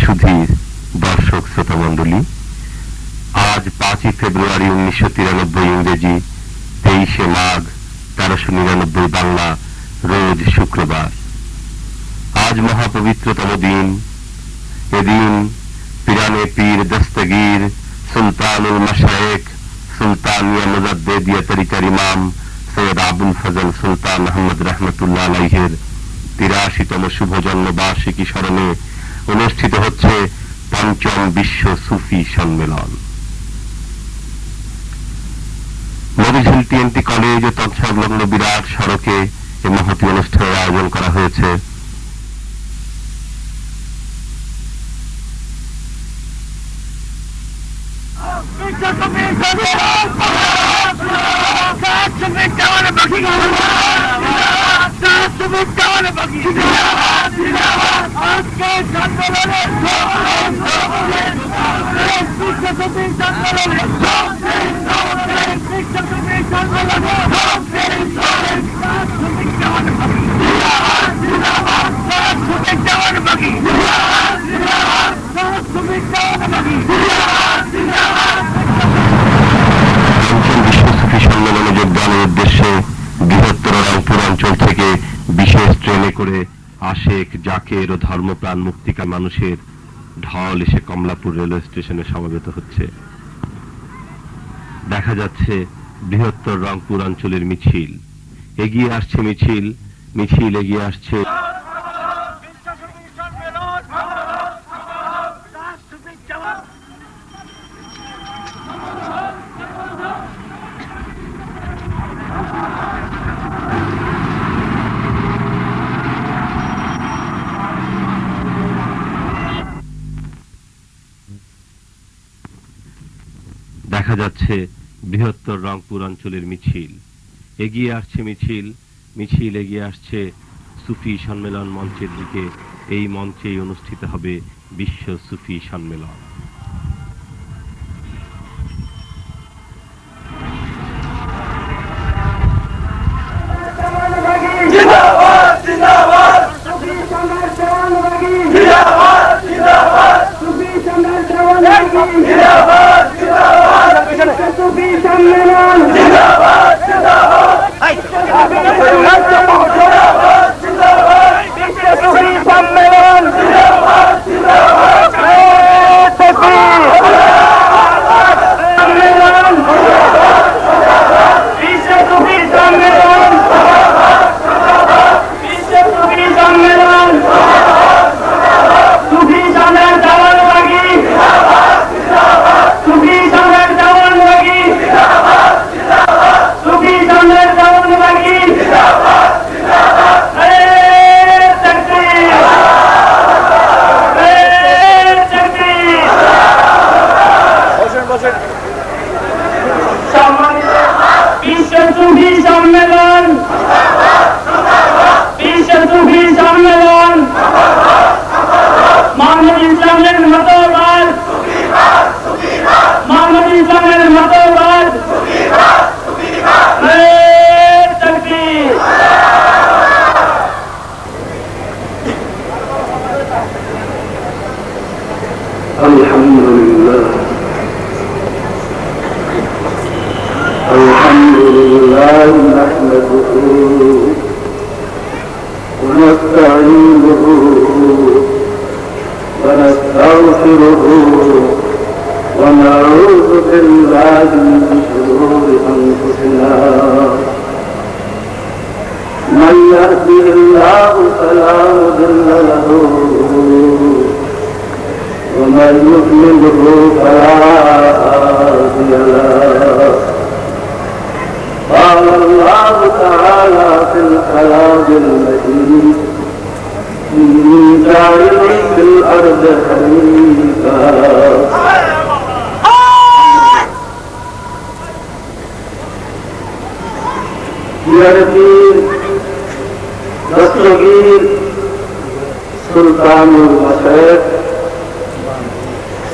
সুধীর দর্শক শ্রোতা মণ্ডলী, আজ 5ই ফেব্রুয়ারি 1993 ইংরেজি, 23শে মাঘ 1399 বাংলা, রোজ শুক্রবার। আজ মহাপবিত্রতম দিন। এদিন পিরানে পীর দস্তগীর সুলতানুল মাশায়েখ সুলতানিয়া মুজাদ্দেদিয়া তরিকার ইমাম সৈয়দ আবুল ফজল সুলতান আহমদ রহমতুল্লাহ আলাইহির 83তম শুভ জন্মবার্ষিকী স্মরণে অনুষ্ঠিত হচ্ছে পঞ্চম বিশ্ব সুফি সম্মেলন। মরিঝিল টিএনটি কলেজ ও তৎসংলগ্ন বিরাট সড়কে এই মহতী অনুষ্ঠানের আয়োজন করা হয়েছে। সম্মেলনে যোগদানের উদ্দেশ্যে বৃহত্তর রংপুর অঞ্চল থেকে বিশেষ ট্রেনে করে আশেক জাকের ও ধর্মপ্রাণ মুক্তিকার মানুষের ঢল এসে কমলাপুর রেলওয়ে স্টেশনে সমবেত হচ্ছে। দেখা যাচ্ছে বৃহত্তর রংপুর অঞ্চলের মিছিল এগিয়ে আসছে, মিছিল এগিয়ে আসছে। দেখা যাচ্ছে বৃহত্তর রংপুর অঞ্চলের মিছিল এগিয়ে আসছে, মিছিল এগিয়ে আসছে সুফি সম্মেলন মঞ্চের দিকে। এই মঞ্চেই অনুষ্ঠিত হবে বিশ্ব সুফি সম্মেলন। ونعوذ بالله من شرور أنفسنا من يهده الله فلا مضل له ومن يضلله فلا هادي له. قال الله تعالى في الكلام المجيد إني جاعل في الأرض خليفة दस्तगीर सुल्तानुल मशरिक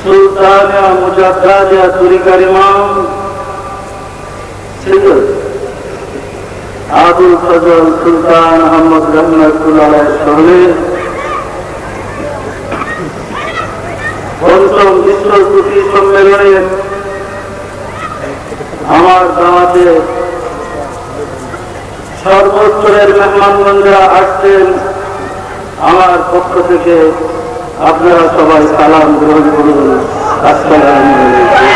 सुल्तानिया मुजाद्दिदिया तरीक़ार इमाम सैयद आबुल फजल सुल्तान अहमद रहमतुल्लाह अलैहि পঞ্চম বিশ্ব সুফি সম্মেলনে আমার দাওয়াতে সর্বস্তরের মেহমানগঞ্জরা আসছেন। আমার পক্ষ থেকে আপনারা সবাই সালাম গ্রহণ করুন। আসসালামু আলাইকুম।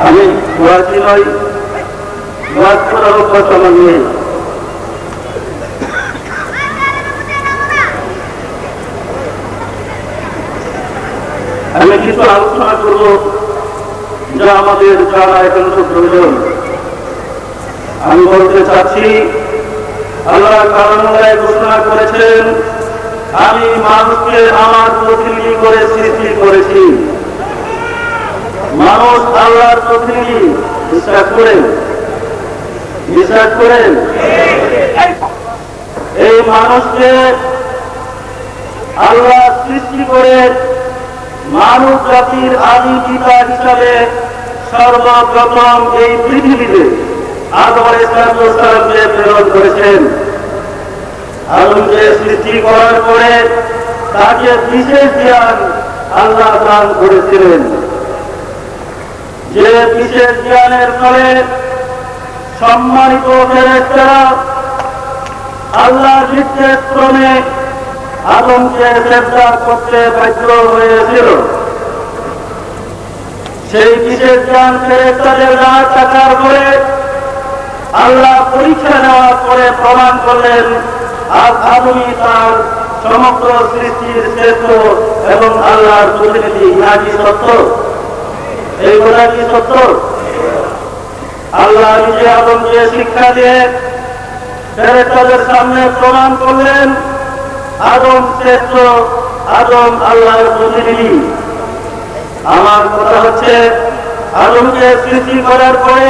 আমি ওয়াজি নই, ওয়াজ করার অভ্যাস আমার নেই। আমি কিছু আলোচনা করব যা আমাদের জানা একান্ত প্রয়োজন। আমি বলতে চাচ্ছি, আল্লাহ কালামুল্লাহ ঘোষণা করেছেন, আমি মানুষকে আমার প্রতিনিধি করে সৃষ্টি করেছি। মানুষ আল্লাহর প্রতিনিধি। বিশ্বাস করেন? বিশ্বাস করেন? এই মানুষকে আল্লাহ সৃষ্টি করে মানব জাতির আদি পিতা হিসাবে সর্বপ্রথম এই পৃথিবীতে আদম আলাইহিস সালামকে প্রেরণ করেছেন। আদমকে সৃষ্টি করার পরে তাকে বিশেষ জ্ঞান আল্লাহ দান করেছিলেন, যে বিশেষ জ্ঞানের ফলে সম্মানিত ফেরেশতারা আল্লাহর নির্দেশ ক্রমে আদমকে সেজদা করতে বাধ্য হয়েছিল। সেই বিশেষ জ্ঞান ফেরেশতাদের না থাকার পরে আল্লাহ পরীক্ষা নেওয়ার পরে প্রমাণ করলেন আদমই তার সমগ্র সৃষ্টির শ্রেষ্ঠ এবং আল্লাহর প্রতিনিধি। ইহা কি সত্য? এই কথা কি সত্য? আল্লাহ নিজে আদমকে শিক্ষা দিয়ে ফেরেশতাদের সামনে প্রমাণ করলেন আদম শ্রেষ্ঠ, আদম আল্লাহর প্রতিনিধি। আমার কথা হচ্ছে, আদমকে সৃষ্টি করার পরে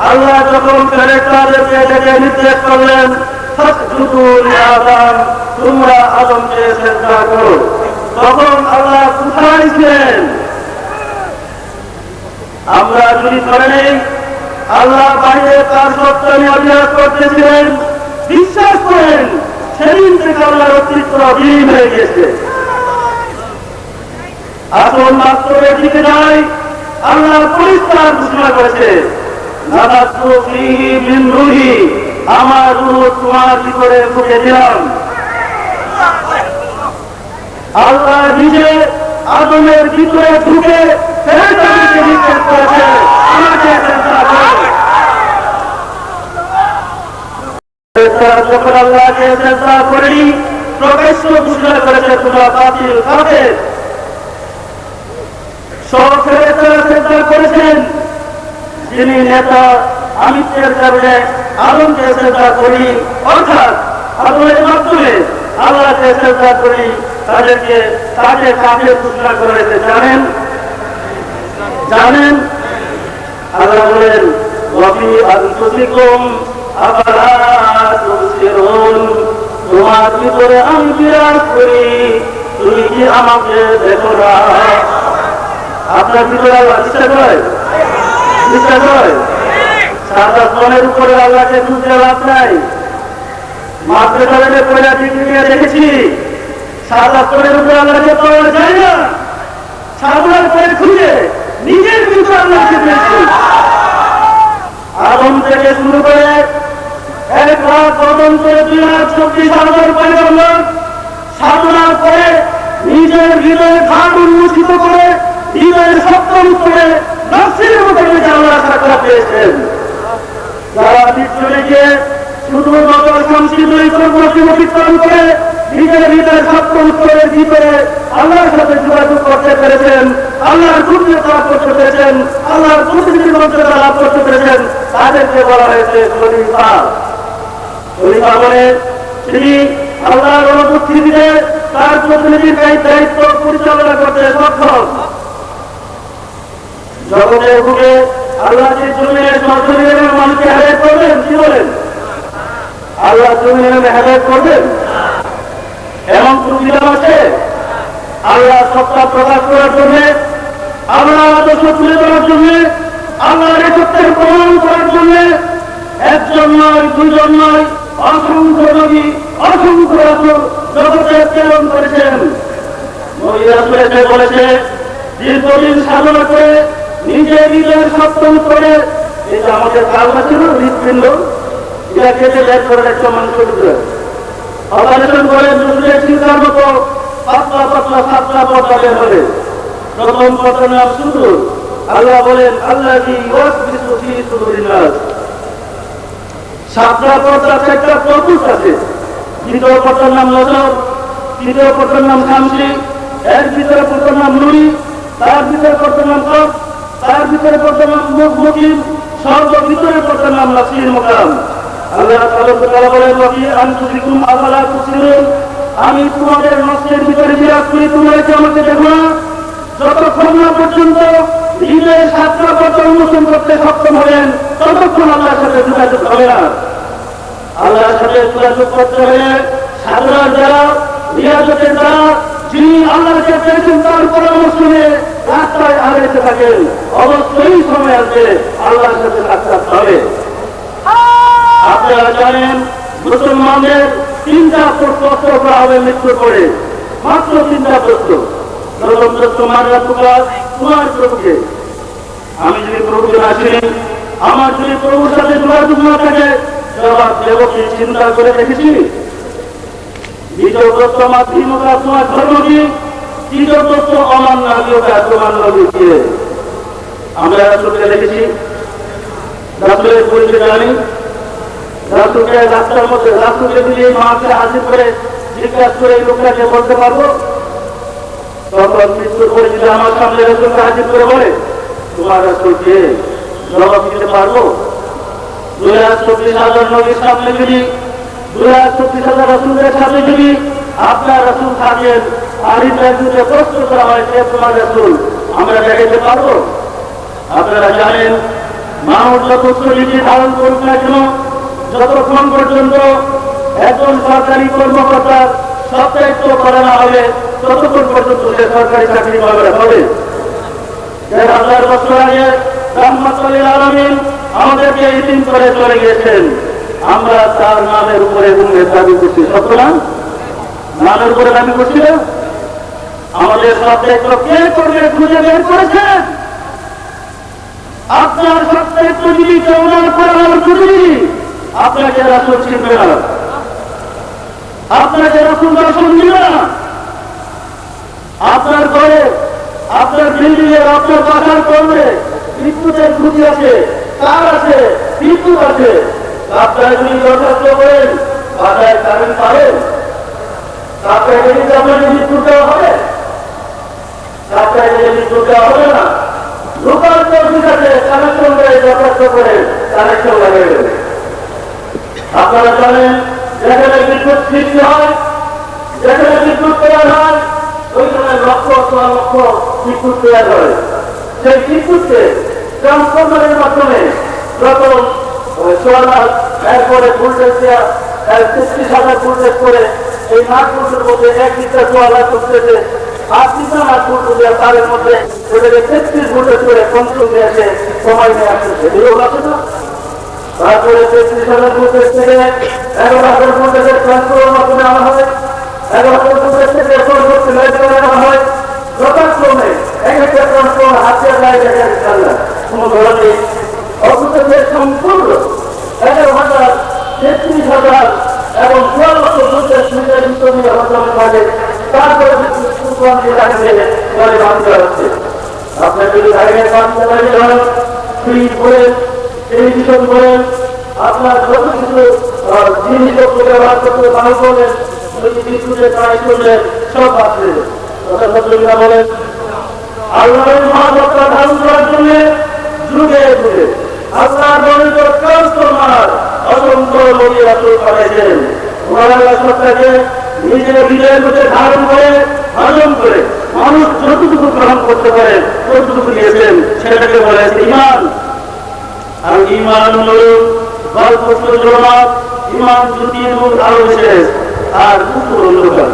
আল্লাহ যখন ফেরেশতাদেরকে ডেকে নির্দেশ করলেন, ফাসজুদু লিআদম, তোমরা আদমকে সিজদা করো, তখন আল্লাহ কোথায় ছিলেন? আমরা যদি ধরে নেই আল্লাহ বাইরে তার সত্য নিয়ে অভ্যাস করতেছিলেন, বিশ্বাস করেন সেদিন থেকে আল্লাহর অস্তিত্ব বিলীন হয়ে গেছে। আসল বাস্তবের দিকে যাই, আল্লাহ পরিষ্কার ঘোষণা করেছে, নাযাতু ফীহি মিন রূহি, আমার রূহ তোমার ভিতরে ফুঁকে দিলাম। আল্লাহ নিজে আদমের ভিতরে ঢুকে ফেরেশতাদেরকে নির্দেশ করেছে, আমাকে সিজদা করো। ফেরেশতারা যখন আল্লাহকে সিজদা করেনি, প্রকাশ্য ঘোষণা করেছে তোমরা বাতিল কাফের। সব ফেরেশতারা সিজদা করেছেন, যিনি নেতা আমিত্বের কারণে আদমকে সিজদা করি, অর্থাৎ আদমের মাধ্যমে আল্লাহকে সিজদা করি, তাকে কাফের ঘোষণা করা হয়েছে। জানেন আল্লাহ বলেন, ওয়াফি আনফুসিকুম আফালা তুবসিরুন, তোমার ভিতরে আমি বিরাজ করি, তুমি কি আমাকে দেখো না? আপনার ভিতরে আল্লাহ বিশ্বাস হয়? বিশ্বাস হয়? সাদা ফোনের উপরে আল্লাহকে খুঁজতে লাভ নাই। মাত্র কারণে পয়লা টিকিয়ে দেখেছি, সাদা ফোনের উপরে আল্লাহকে পাওয়া যায় না। সাদার পরে খুঁজে নিজের ভিতরে আল্লাহকে পেয়েছি। আদম থেকে শুরু করে 1 লাখ পর্যন্ত 2,24,000 পয়গম্বর সাধনার পরে নিজের হৃদয়ে ঘাট উন্মোচিত করে হৃদয়ের সপ্তম করে নফসের মতো আল্লাহ সাক্ষাৎ পেয়েছেন। যারা বিচ্ছনে গিয়ে শুধু নজর সংস্কৃতি কর্মসূচিকরণ করে নিজের হৃদয়ের সপ্তম স্তরের ভিতরে আল্লাহর সাথে যোগাযোগ করতে পেরেছেন, আল্লাহর গুণতা লাভ করতে পেরেছেন, আল্লাহর প্রতিনিধি মর্যাদা লাভ করতে পেরেছেন, তাদেরকে বলা হয়েছে খলিফা। খলিফা মানে তিনি আল্লাহর অনুপস্থিতিতে তার প্রতিনিধির দায়িত্ব পরিচালনা করতে সক্ষম। জগতের বুকে আল্লাহ যে জমিনের সরকারের মানুষকে হেদায়েত করবেন, কি বলেন? আল্লাহ জমিনের হেদায়েত করবেন এমন কোন বিধান আছে? আল্লাহ সত্তা প্রকাশ করার জন্য, আল্লাহর আদর্শ তুলে ধরার জন্য, আল্লাহর সত্যের প্রমাণ করার জন্য একজন নয়, দুইজন নয়, অসংখ্য নবী, অসংখ্য রাসূল জগতে প্রেরণ করেছেন। নবী রাসূল এসে বলেছে, দীর্ঘদিন সাধনা করে নিজে নিজের সপ্তম করে, এটা আমাদের কালবা ছিল হৃৎপিণ্ড, এটা কেটে বের করে একটা মানুষের উপরে অপারেশন করে দুধের চিন্তার মতো পাতলা পাতলা সাতটা পর্দা বের হবে। প্রথম পর্দার নাম সুদূর। আল্লাহ বলেন, আল্লাহ সাতটা পর্দা চারটা প্রপুষ আছে। দ্বিতীয় পর্দার নাম নজর, তৃতীয় পর্দার নাম শামসি, এর ভিতরে পর্দার নাম নুরি, তার ভিতরে পর্দার নাম কপ, তার ভিতরে পর্দার নাম মুকিম, সর্ব ভিতরে পর্দার নাম নাসির মোকাম। আল্লাহ তাআলা বলেন, ওয়াফি আনফুসিকুম আফালা তুবসিরুন, আমি তোমাদের নফসের ভিতরে বিরাজ করি, তোমরা কি আমাকে দেখো না? যতক্ষণ না পর্যন্ত হৃদয়ের সাতটা পর্দা উন্মোচন করতে সক্ষম হবেন, ততক্ষণ আল্লাহর সাথে যোগাযোগ হবে না। আল্লাহর সাথে যোগাযোগ করতে হলে সাধনার দ্বারা, রিয়াজতের দ্বারা, যিনি আল্লাহকে পেয়েছেন তার পরামর্শ নিয়ে রাস্তায় আগাইতে থাকেন, অবশ্যই সময় আসবে আল্লাহর সাথে সাক্ষাৎ হবে। আপনারা জানেন, মুসলমানদের তিনটা প্রশ্ন করা হবে মৃত্যুর পরে, মাত্র তিনটা প্রশ্ন। প্রথম প্রশ্ন, মারা তোমার প্রভুকে, আমি যদি প্রভুকে না চিনি, আমার যদি প্রভুর সাথে যোগাযোগ না থাকে, জবাব দেব কি চিন্তা করে রেখেছি? দ্বিতীয় প্রশ্ন, আমার ধীমতা তোমার ধর্ম কি? তৃতীয় প্রশ্ন, অমান্যতা তোমার নবী কে? আমরা রাসূলকে দেখেছি, রাসূলের পরিচয় জানি, রাসূলকে রাস্তার মধ্যে, রাসূলকে যদি এই মাকে হাজির করে জিজ্ঞাসা করে এই লোকটাকে বলতে পারবো? তখন মৃত্যুর পরে যদি আমার সামনে রাসূলকে হাজির করে বলে তোমার রাসূলকে, জবাব দিতে পারবো? 2,24,000 নবীর সামনে যদি, 2,24,000 রাসূলের সাথে যদি আপনার রাসূল থাকেন আর ইন্টারভিউতে প্রশ্ন করা হয় কে তোমার রাসূল, আমরা দেখাতে পারবো? আপনারা জানেন, মানুষ যত নীতি ধারণ করুক না কেন, যতক্ষণ পর্যন্ত একজন সরকারি কর্মকর্তার সব দায়িত্ব করা না হবে, ততক্ষণ পর্যন্ত সে সরকারি চাকরি পাবে হবে। 1,000 বছর আগে রাহমাতুল লিল আলামিন আমাদেরকে ইতিম করে চলে গিয়েছেন, আমরা তার নামের উপরে উম্মে দাবি করছি, সত্য না? নামের উপরে দাবি করছি না? আমাদের সব দায়িত্ব কে করবে খুঁজে বের করেছেন? আপনার সব দায়িত্ব যদি কেউ না করার জরুরি, আপনাকে রাসূল চিনবে না, আপনাকে রাসূল দর্শন দিবে না। আপনার ঘরে, আপনার বিল্ডিং এর, আপনার বাসার করবে বিদ্যুতের খুঁজি আছে, তার আছে, বিদ্যুৎ আছে, আপনারা যদি যথার্থ করেন বাসায় কারেন্ট পাবেন? আপনাকে যদি আপনাকে বিদ্যুৎ দেওয়া হবে? আপনাকে বিদ্যুৎ দেওয়া হবে না। লোকাল অফিস আছে, কানেকশন করে যথার্থ করে কানেকশন লাগিয়ে দেবে। আপনারা জানেন, যেখানে বিদ্যুৎ সৃষ্টি হয়, যেখানে বিদ্যুৎ তৈরি হয়, ওইখানে লক্ষ লক্ষ বিদ্যুৎ তৈরি হয়। সেই বিদ্যুৎকে ট্রান্সফরমারের মাধ্যমে প্রথম 16,000, এরপরে ভোল্টেজ দেওয়া 33,000 ভোল্টেজ করে এই 8 ভোল্টের মধ্যে 1 লিটার 16,000 করতেছে, 8 লিটার 8 ভোল্ট দেওয়া তারের মধ্যে ওটাকে 33 ভোল্টেজ করে কন্ট্রোল দিয়ে আসে, সময় নিয়ে আসতেছে, এগুলো আছে না? তারপরে 33,000 ভোল্টেজ থেকে 11,000 ভোল্টেজের ট্রান্সফরমার মাধ্যমে আনা হয়, 11,000 ভোল্টেজ থেকে 4 ভোল্টেজ লাইট আনা হয়। যথাক্রমে এক একটা ট্রান্সফরমার হাতিয়ার লাইট দেখা যাচ্ছে, কোনো ধরনের অথচ সম্পূর্ণ 11,000, 33,000 এবং 12 লক্ষ ভোল্টেজ মিটার বিশ্ববিদ্যালয় মাধ্যমে থাকে। তারপরে বাঁধতে হচ্ছে। আপনার যদি আগে বাঁধতে পারেন, ফ্রিজ করেন, টেলিভিশন করেন, আপনার যত কিছু জিনিসপত্র ব্যবহার করতে ভালো করলেন, বিদ্যুতের কাজ করলেন, সব বাঁচলেন। বলেন, আল্লাহর মহাসত্তা ধারণ করার জন্য যুগে যুগে আল্লাহর বর্ণিত ট্রান্সফরমার অসংখ্য নবী রাসূল পাঠাইছেন। আল্লাহর সত্তাকে নিজের হৃদয়ের মধ্যে ধারণ করে, হজম করে মানুষ যতটুকু গ্রহণ করতে পারে ততটুকু নিয়েছেন, সেটাকে বলে ঈমান। আর ঈমান হল গল্প জমাত, ঈমান জ্যোতির নূর আলো বিশেষ, আর কুকুর অন্ধকার।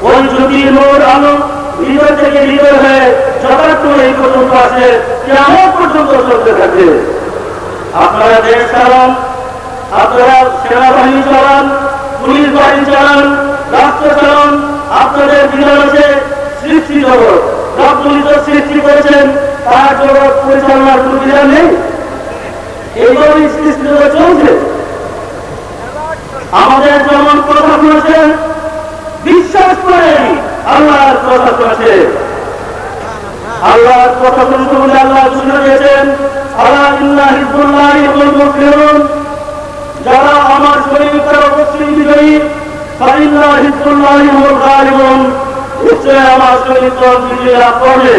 ওই জ্যোতির নূর আলো হৃদয় থেকে হৃদয় হয়ে যথার্থ এই পর্যন্ত আছে, কিয়ামত পর্যন্ত চলতে থাকে। আপনারা দেশ চালান, আপনারা সেনাবাহিনী চালান, পুলিশ বাহিনী চালান, রাষ্ট্র চালান, আপনাদের বিধান আছে সৃষ্টি জগৎ, রব্বুলিত সৃষ্টি করেছেন, তার জগৎ পরিচালনার কোন বিধান নেই। এইভাবেই সৃষ্টি জগৎ চলছে। আমাদের যেমন কথা শুনেছেন, বিশ্বাস করে আল্লাহর কথা শুনেছে। আল্লাহর কথা শুনতে বলে আল্লাহ ঘোষণা দিয়েছেন, আল্লাহ ইন্না হিজবুল্লাহি হুল মুফলিহুন, যারা আমার শরীর তারা অবশ্যই বিজয়ী, ফাইন্না হিজবুল্লাহি হুল গালিবুন, নিশ্চয় আমার শরীর দল বিজয়ী লাভ করবে।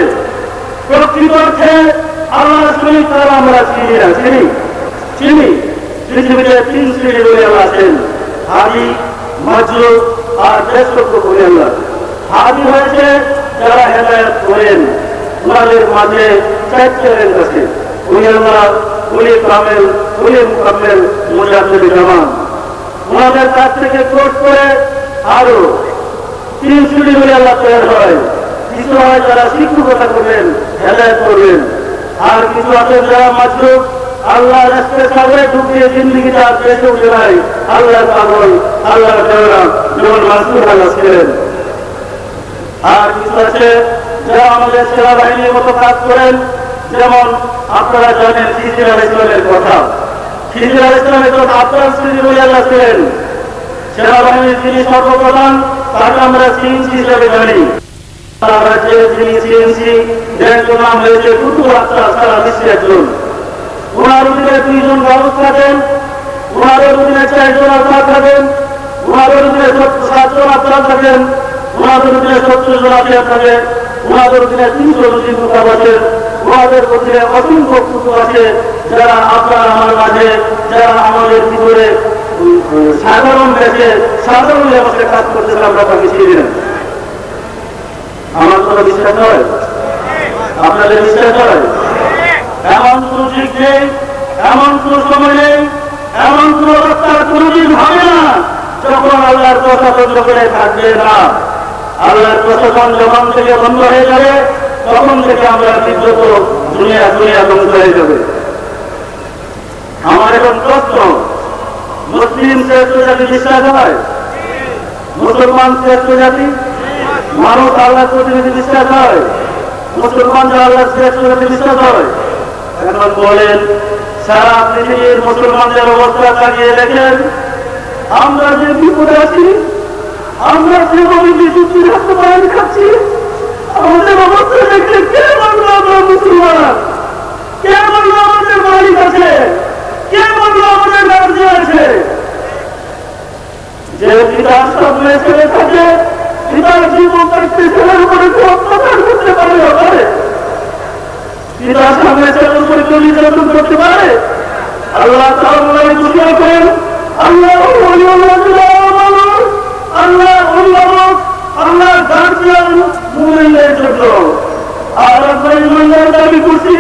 প্রকৃত অর্থে আল্লাহর শরীর তারা আমরা চিনি না, চিনি। পৃথিবীতে 3 শ্রেণী বলে আল্লাহ আছেন, হাদি, মাজলুব আর দেশরক্ষ বলে আল্লাহ। হাদি হয়েছে যারা হেদায়েত করেন, ওনাদের মাঝে 4 চ্যালেঞ্জ আছে, উনি আল্লাহ, উনি কামেল, উনি মুকাম্মেল, মুজাদ্দিদ জামান। ওনাদের কাছ থেকে কোর্স করে আরো 3 শ্রেণী বলে আল্লাহ তৈরি হয়। কিছু হয় যারা শিক্ষকতা করবেন, হেদায়েত করবেন, আর কিছু আছে যারা মাজলুব, আল্লাহ রাস্তায় সাগরে ঢুকিয়ে জিন্দিগিটা বেঁচে উঠে নাই, আল্লাহ পাগল, আল্লাহ দেওয়া, যেমন মাসুদ আল্লাহ ছিলেন। আর কিছু আছে যারা আমাদের সেনাবাহিনীর মতো কাজ করেন, যেমন আপনারা জানেন খিজির আলাইহিস সালামের কথা। খিজির আলাইহিস সালাম একজন আফগান শ্রেণী বলে আল্লাহ ছিলেন। সেনাবাহিনীর যিনি সর্বপ্রধান, তাকে আমরা সিএনসি হিসেবে জানি। আমরা যে যিনি সিএনসি, যার নাম হয়েছে কুতুব আক্তার সারা বিশ্বের একজন। ওনার অধীনে 2 জন গাউস থাকেন, ওনার অধীনে 4 জন আফসার থাকেন, ওনার অধীনে 7 জন আফসার থাকেন, ওনার অধীনে 70 জন আফসার থাকেন, ওনার অধীনে 300 জন মুকাব আছে, ওনাদের অধীনে অসংখ্য কুতুব আছে, যারা আপনার আমার মাঝে, যারা আমাদের ভিতরে সাধারণ দেশে সাধারণ লেবাসে কাজ করতেছে, আমরা তাকে চিনি না। আমার কোনো বিশ্বাস হয়? আপনাদের বিশ্বাস হয়? এমন কোন যুগ নেই, এমন কোন সময় নেই, এমন কোন অবস্থার কোনদিন হবে না যখন আল্লাহর কথা বন্ধ করে থাকবে না। আল্লাহর প্রশাসন যখন থেকে বন্ধ হয়ে যাবে, তখন থেকে আমরা বিব্রত, দুনিয়া ধ্বংস হয়ে যাবে। আমার এখন প্রশ্ন, মুসলিম শ্রেষ্ঠ জাতি বিশ্বাস হয়? মুসলমান শ্রেষ্ঠ জাতি? মানুষ আল্লাহর প্রতিনিধি বিশ্বাস হয়? মুসলমান যে আল্লাহর শ্রেষ্ঠ জাতি বিশ্বাস হয়? এখন বলেন, সারা পৃথিবীর মুসলমানদের অবস্থা তাকিয়ে দেখেন, আমরা যে বিপদে আছি, আমরা যেভাবে বিশুদ্ধি রাখতে পারি খাচ্ছি, আমাদের অবস্থা দেখলে কে বললো আমরা মুসলমান? কে বললো আমাদের মালিক আছে? কে বললো আমাদের রাজ্য আছে? যে পিতার সামনে ছেলে থাকে, পিতার জীবন থাকতে ছেলের উপরে অত্যাচার করতে পারে? পিতার সামনে ছেলের উপরে নির্যাতন করতে পারে? আল্লাহ তাআলা ঘোষণা করেন, আল্লাহ আল্লাহ গার্জিয়ান মুমিনদের জন্য। আর আমরা ইমানদার দাবি করছি,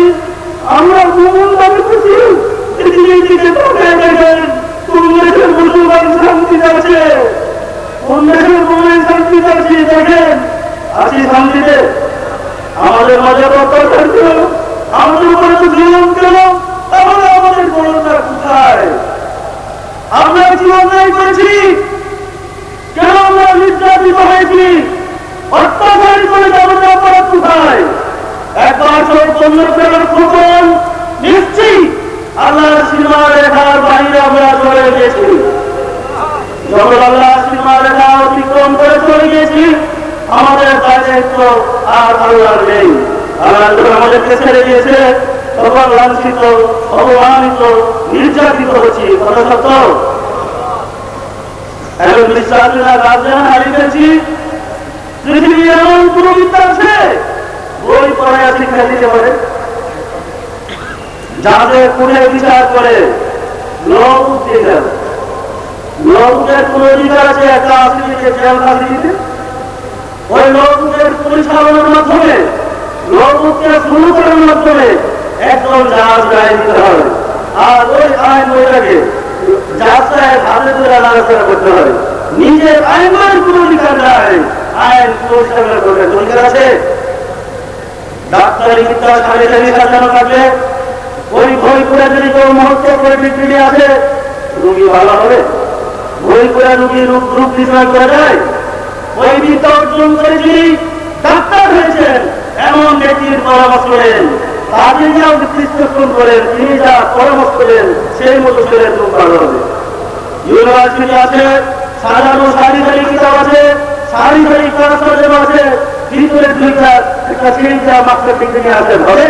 আমরা মুমিন দাবি করছি। পৃথিবীর দিকে তাকিয়ে দেখেন, কোন দেশের মুসলমান শান্তিতে আছে, কোন দেশের মুমিন শান্তিতে আছে? দেখেন, আছি শান্তিতে? আমাদের মাঝে অত্যাচার ছিল, আমাদের উপরে তো জুলুম ছিল, তাহলে আমাদের করোনা কোথায়? আমরা কি অন্যায় করেছি? কেন আমরা নির্যাতিত হয়েছি? অত্যাচার করে আমাদের অপরাধ কোথায়? একবার পণ্য ফেরার খবর নিশ্চিত আল্লাহর সীমা রেখার বাইরে আমরা চলে গেছি। যখন আল্লাহর সীমা রেখা অতিক্রম করে চলে গেছি, আমাদের দায়িত্ব আর আল্লাহর নেই। আল্লাহ আমাদেরকে ছেড়ে দিয়েছে, তখন লাঞ্ছিত, অপমানিত, নির্যাতিত হচ্ছি। কথা সত্য? এখন বিশ্বাসীরা রাজধানী হারিয়ে গেছি। পৃথিবী এমন কোন বিদ্যা আছে বই পড়ায় শিক্ষা দিতে পারে? যাদের কোনে বিচার করে লোক দিলেন, লোকের কোন অধিকার আছে একটা আসলিকে জেল ফাঁসি দিতে? ওই লোকের পরিচালনার মাধ্যমে, লোককে শুরু করার মাধ্যমে একজন জাহাজ গায়ে দিতে হবে। আর ওই আইন বইটাকে যাত্রায় হাতে ধরে নাড়াচাড়া করতে হবে। নিজের আইনের কোন অধিকার নাই, আইন পরিচালনা করবে অধিকার আছে? ডাক্তারি বিদ্যা সাড়ে 4,000 টাকা থাকবে, ওই বই করে যদি কেউ মহত্ব করে ডিগ্রি আছে, রোগী ভালো হবে? বই করে রোগীর রোগ নির্ণয় করা যায়? ওই বিদ্যা অর্জন করে যিনি ডাক্তার হয়েছেন এমন ব্যক্তির পরামর্শ করেন, তাকে যা প্রেসক্রিপশন করেন, তিনি যা পরামর্শ করেন সেই মতো শরীরের রোগ ভালো হবে। ইউনিভার্সিটি আছে, সাজানো সারি সারি কিতাব আছে, সারি সারি ক্লাস সাজানো আছে, ভিতরে দুইটা একটা সেইটা মাত্র থেকে নিয়ে আসেন, হবে?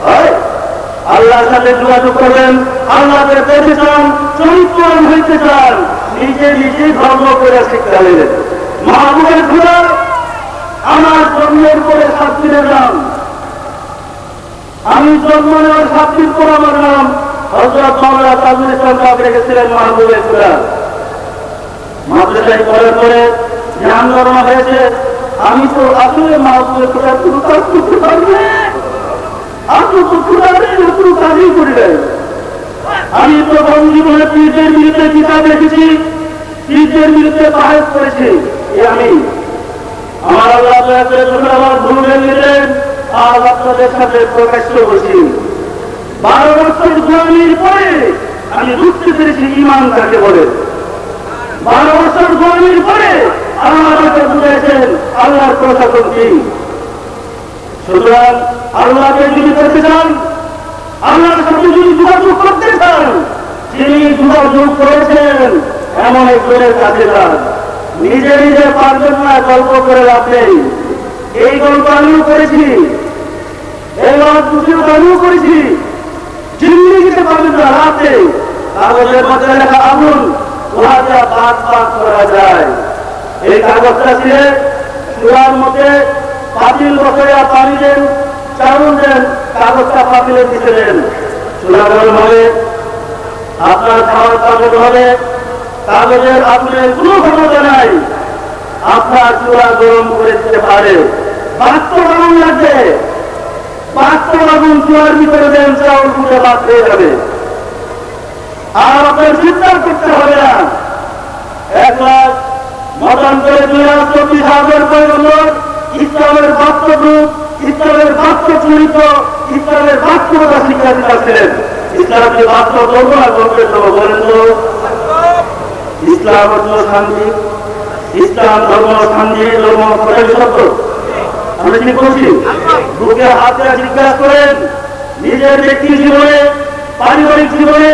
হয়? আল্লাহর সাথে যোগাযোগ করবেন, আল্লাহকে পেতে চান, চরিত্রবান হইতে চান, নিজে নিজে ধর্ম করে শিক্ষা নেবেন। মাহবুবের খোদা আমার জন্মের পরে 7 দিনের নাম, আমি জন্ম নেওয়ার 7 দিন পর আমার নাম হযরত মাওলানা তাজুল ইসলাম সাহেব রেখেছিলেন মাহবুবের খোদা। মাদ্রাসায় পড়ার পরে ধ্যান ধারণা হয়েছে, আমি তো আসলে মাহবুবের খোদা কোনো কাজ করতে পারবো না, আমি তো কোনো কাজই করি নাই। আমি প্রথম জীবনে পীরদের বিরুদ্ধে কিতাব লিখেছি, পীরদের বিরুদ্ধে বাহির করেছি। আমি আমার আল্লাহ দয়া করে যখন আমার ভুলে নিলেন, আজ আপনাদের সাথে প্রকাশ্য বলছি। 12 বছর গোলামির পরে আমি বুঝতে পেরেছি ঈমান কাকে বলে। 12 বছর গোলামির পরে আল্লাহ আমাকে বুঝিয়েছেন আল্লাহর প্রশাসন কি। সুতরাং আল্লাহকে যদি করতে চান, আল্লাহর সাথে যদি যোগাযোগ করতে চান, যিনি যোগাযোগ করেছেন এমন একজনের কাছে যান। নিজে নিজে পারবেন না, গল্প করে লাভ নেই। এই গল্প আমিও করেছি, এই দুটিও আমিও করেছি। জিন্দিগিতে পারবেন না, লাভ নেই। কাগজের মধ্যে লেখা আগুন, উহা যা বাদ বাদ করা যায়। এই কাগজটা ছিল চুলার মধ্যে পাতিল বসে পানি দেন, চাউল দেন, কাগজটা পাতিলে দিতে দেন। চুলা গরম হবে, আপনার খাওয়ার কাগজ হবে, কাগজের আগুনের কোনো ক্ষমতা নাই আপনার চুলা গরম করে দিতে পারে। বাস্তব আগুন লাগবে, বাস্তব আগুন চুলার ভিতরে দেন, চাউল ফুটে বাদ হয়ে যাবে। আর আপনার চিন্তা করতে হবে না, 1 লাখ মতান্তরে 2,24,000 পয়গম্বর ইসলামের বাস্তব রূপ, ইসলামের বাস্তব চরিত্র, ইসলামের বাস্তবতা শিক্ষা দিতেছিলেন। ইসলামকে বাস্তব করবো না করতে দেবো বলেন তো? ইসলাম হচ্ছে শান্তি, ইসলাম ধর্ম শান্তি, ধর্ম কথাই সত্য। আমি কি বলছি? বুকে হাতে জিজ্ঞাসা করেন, নিজের ব্যক্তি জীবনে, পারিবারিক জীবনে,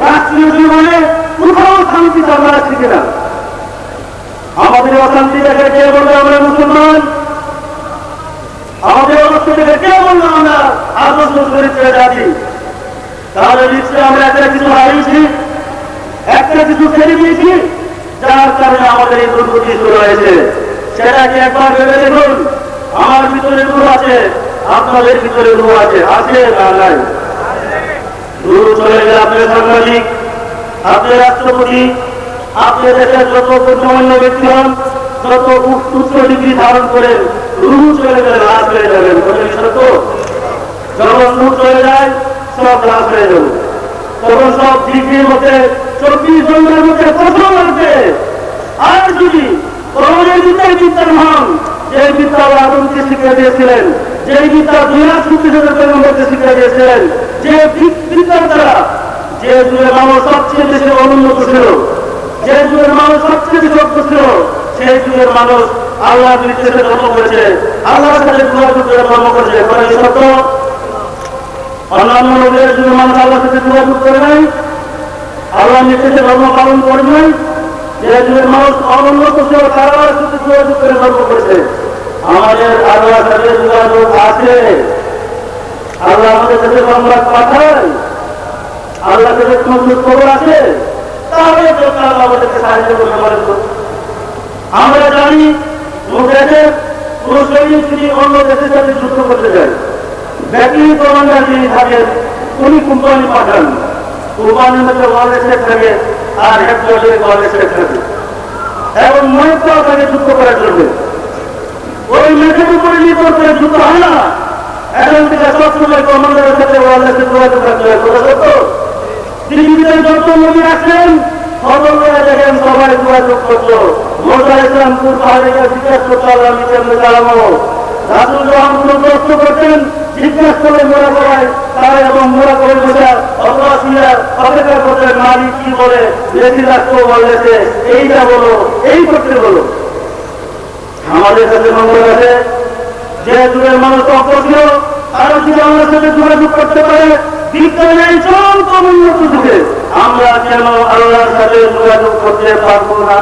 রাষ্ট্রীয় জীবনে কোথাও শান্তি আমরা আছি কিনা? আমাদের অশান্তি দেখে কে বলবে আমরা মুসলমান? আমাদের অবস্থা দেখে কে বললো আমরা আদর্শ চরিত্রে জাতি? তাহলে নিশ্চয় আমরা একটা কিছু হারিয়েছি, একটা কিছু ছেড়ে দিয়েছি, যার কারণে আমাদের এই দুর্গতি শুরু হয়েছে। সেটাকে একবার ভেবে দেখুন। আমার ভিতরে রূহ আছে, আপনাদের ভিতরে রূহ আছে, আছে না নাই? রূহ চলে গেলে আপনার সাংবাদিক, আপনি রাষ্ট্রপতি, আপনি দেশের যত গণ্যমান্য ব্যক্তি হন, যত উচ্চ ডিগ্রি ধারণ করেন, রূহ চলে গেলে লাশ হয়ে যাবেন। সত্য? যখন রূহ চলে যায় সব লাশ হয়ে যাবে। তখন সব ডিগ্রির মধ্যে 24 জনের মধ্যে প্রশ্ন লাগবে। আর যদি করোনার বিদ্যার হন, যে বিদ্যা আদমকে শিক্ষা দিয়েছিলেন, যে বিদ্যা 2,24,000 মধ্যে শিক্ষা দিয়েছিলেন, যে বিদ্যার দ্বারা যে যুগের মানুষ সবচেয়ে বেশি অনুন্নত ছিল, যে যুগের মানুষ সবচেয়ে বেশি যোগ্য ছিল, সেই যুগের মানুষ আল্লাহ নির্দেশে ধর্ম করেছে, আল্লাহর সাথে যোগাযোগ করে ধর্ম করেছে। সত্য? অন্যান্য লোকের যুগের মানুষ আল্লাহর সাথে যোগাযোগ করে নাই, আল্লাহ নির্দেশে ধর্ম পালন করে নাই। যে যুগের মানুষ অনুন্নত ছিল, তারা সাথে যোগাযোগ করে ধর্ম করেছে। আমাদের আল্লাহর সাথে যোগাযোগ আছে। আল্লাহ আমাদের সাথে সংবাদ পাঠায়, আল্লাহ সাথে কোনো খবর আছে, তাহলে আল্লাহ আমাদেরকে সাহায্য করতে পারেন। আমরা জানি দেশের কোন সৈনিক যদি অন্য দেশের সাথে যুদ্ধ করতে যায়, ব্যাটিং কমান্ডার যিনি থাকেন উনি কোম্পানি পাঠান, কোম্পানির মধ্যে ওয়ারলেসের থাকে আর হেডকোয়ার্টারে ওয়ারলেসের থাকে, এবং মহিলাও থাকে যুদ্ধ করার জন্য। ওই মেঘের উপরে নির্ভর করে যুদ্ধ হয় না, এখন থেকে সবসময় কমান্ডারের সাথে ওয়ারলেসের যোগাযোগ রাখতে হয়। কথা সত্য? পৃথিবীতে যত নদী আছেন সকলরা দেখেন সবাই যোগাযোগ করতো। মোসা ইসলামপুর পাহাড়ে জিজ্ঞাসা করতো আল্লাহ কেমনে চালাবো। রাসূল যখন কোনো প্রশ্ন করতেন জিজ্ঞাসা করে মোরা করায় তারা এবং মোরা করে বোঝা অপরাধীরা অপেক্ষা করতে মালিক কি বলে বেশি রাখতে বলেছে এইটা বলো এই করতে বলো। আমাদের কাছে মঙ্গল আছে যে যুগের মানুষ অজ্ঞ ছিল তারা যদি আমার সাথে যোগাযোগ করতে পারে বিজ্ঞানের চরম উন্নত যুগে আমরা কেন আল্লাহর সাথে যোগাযোগ করতে পারবো না?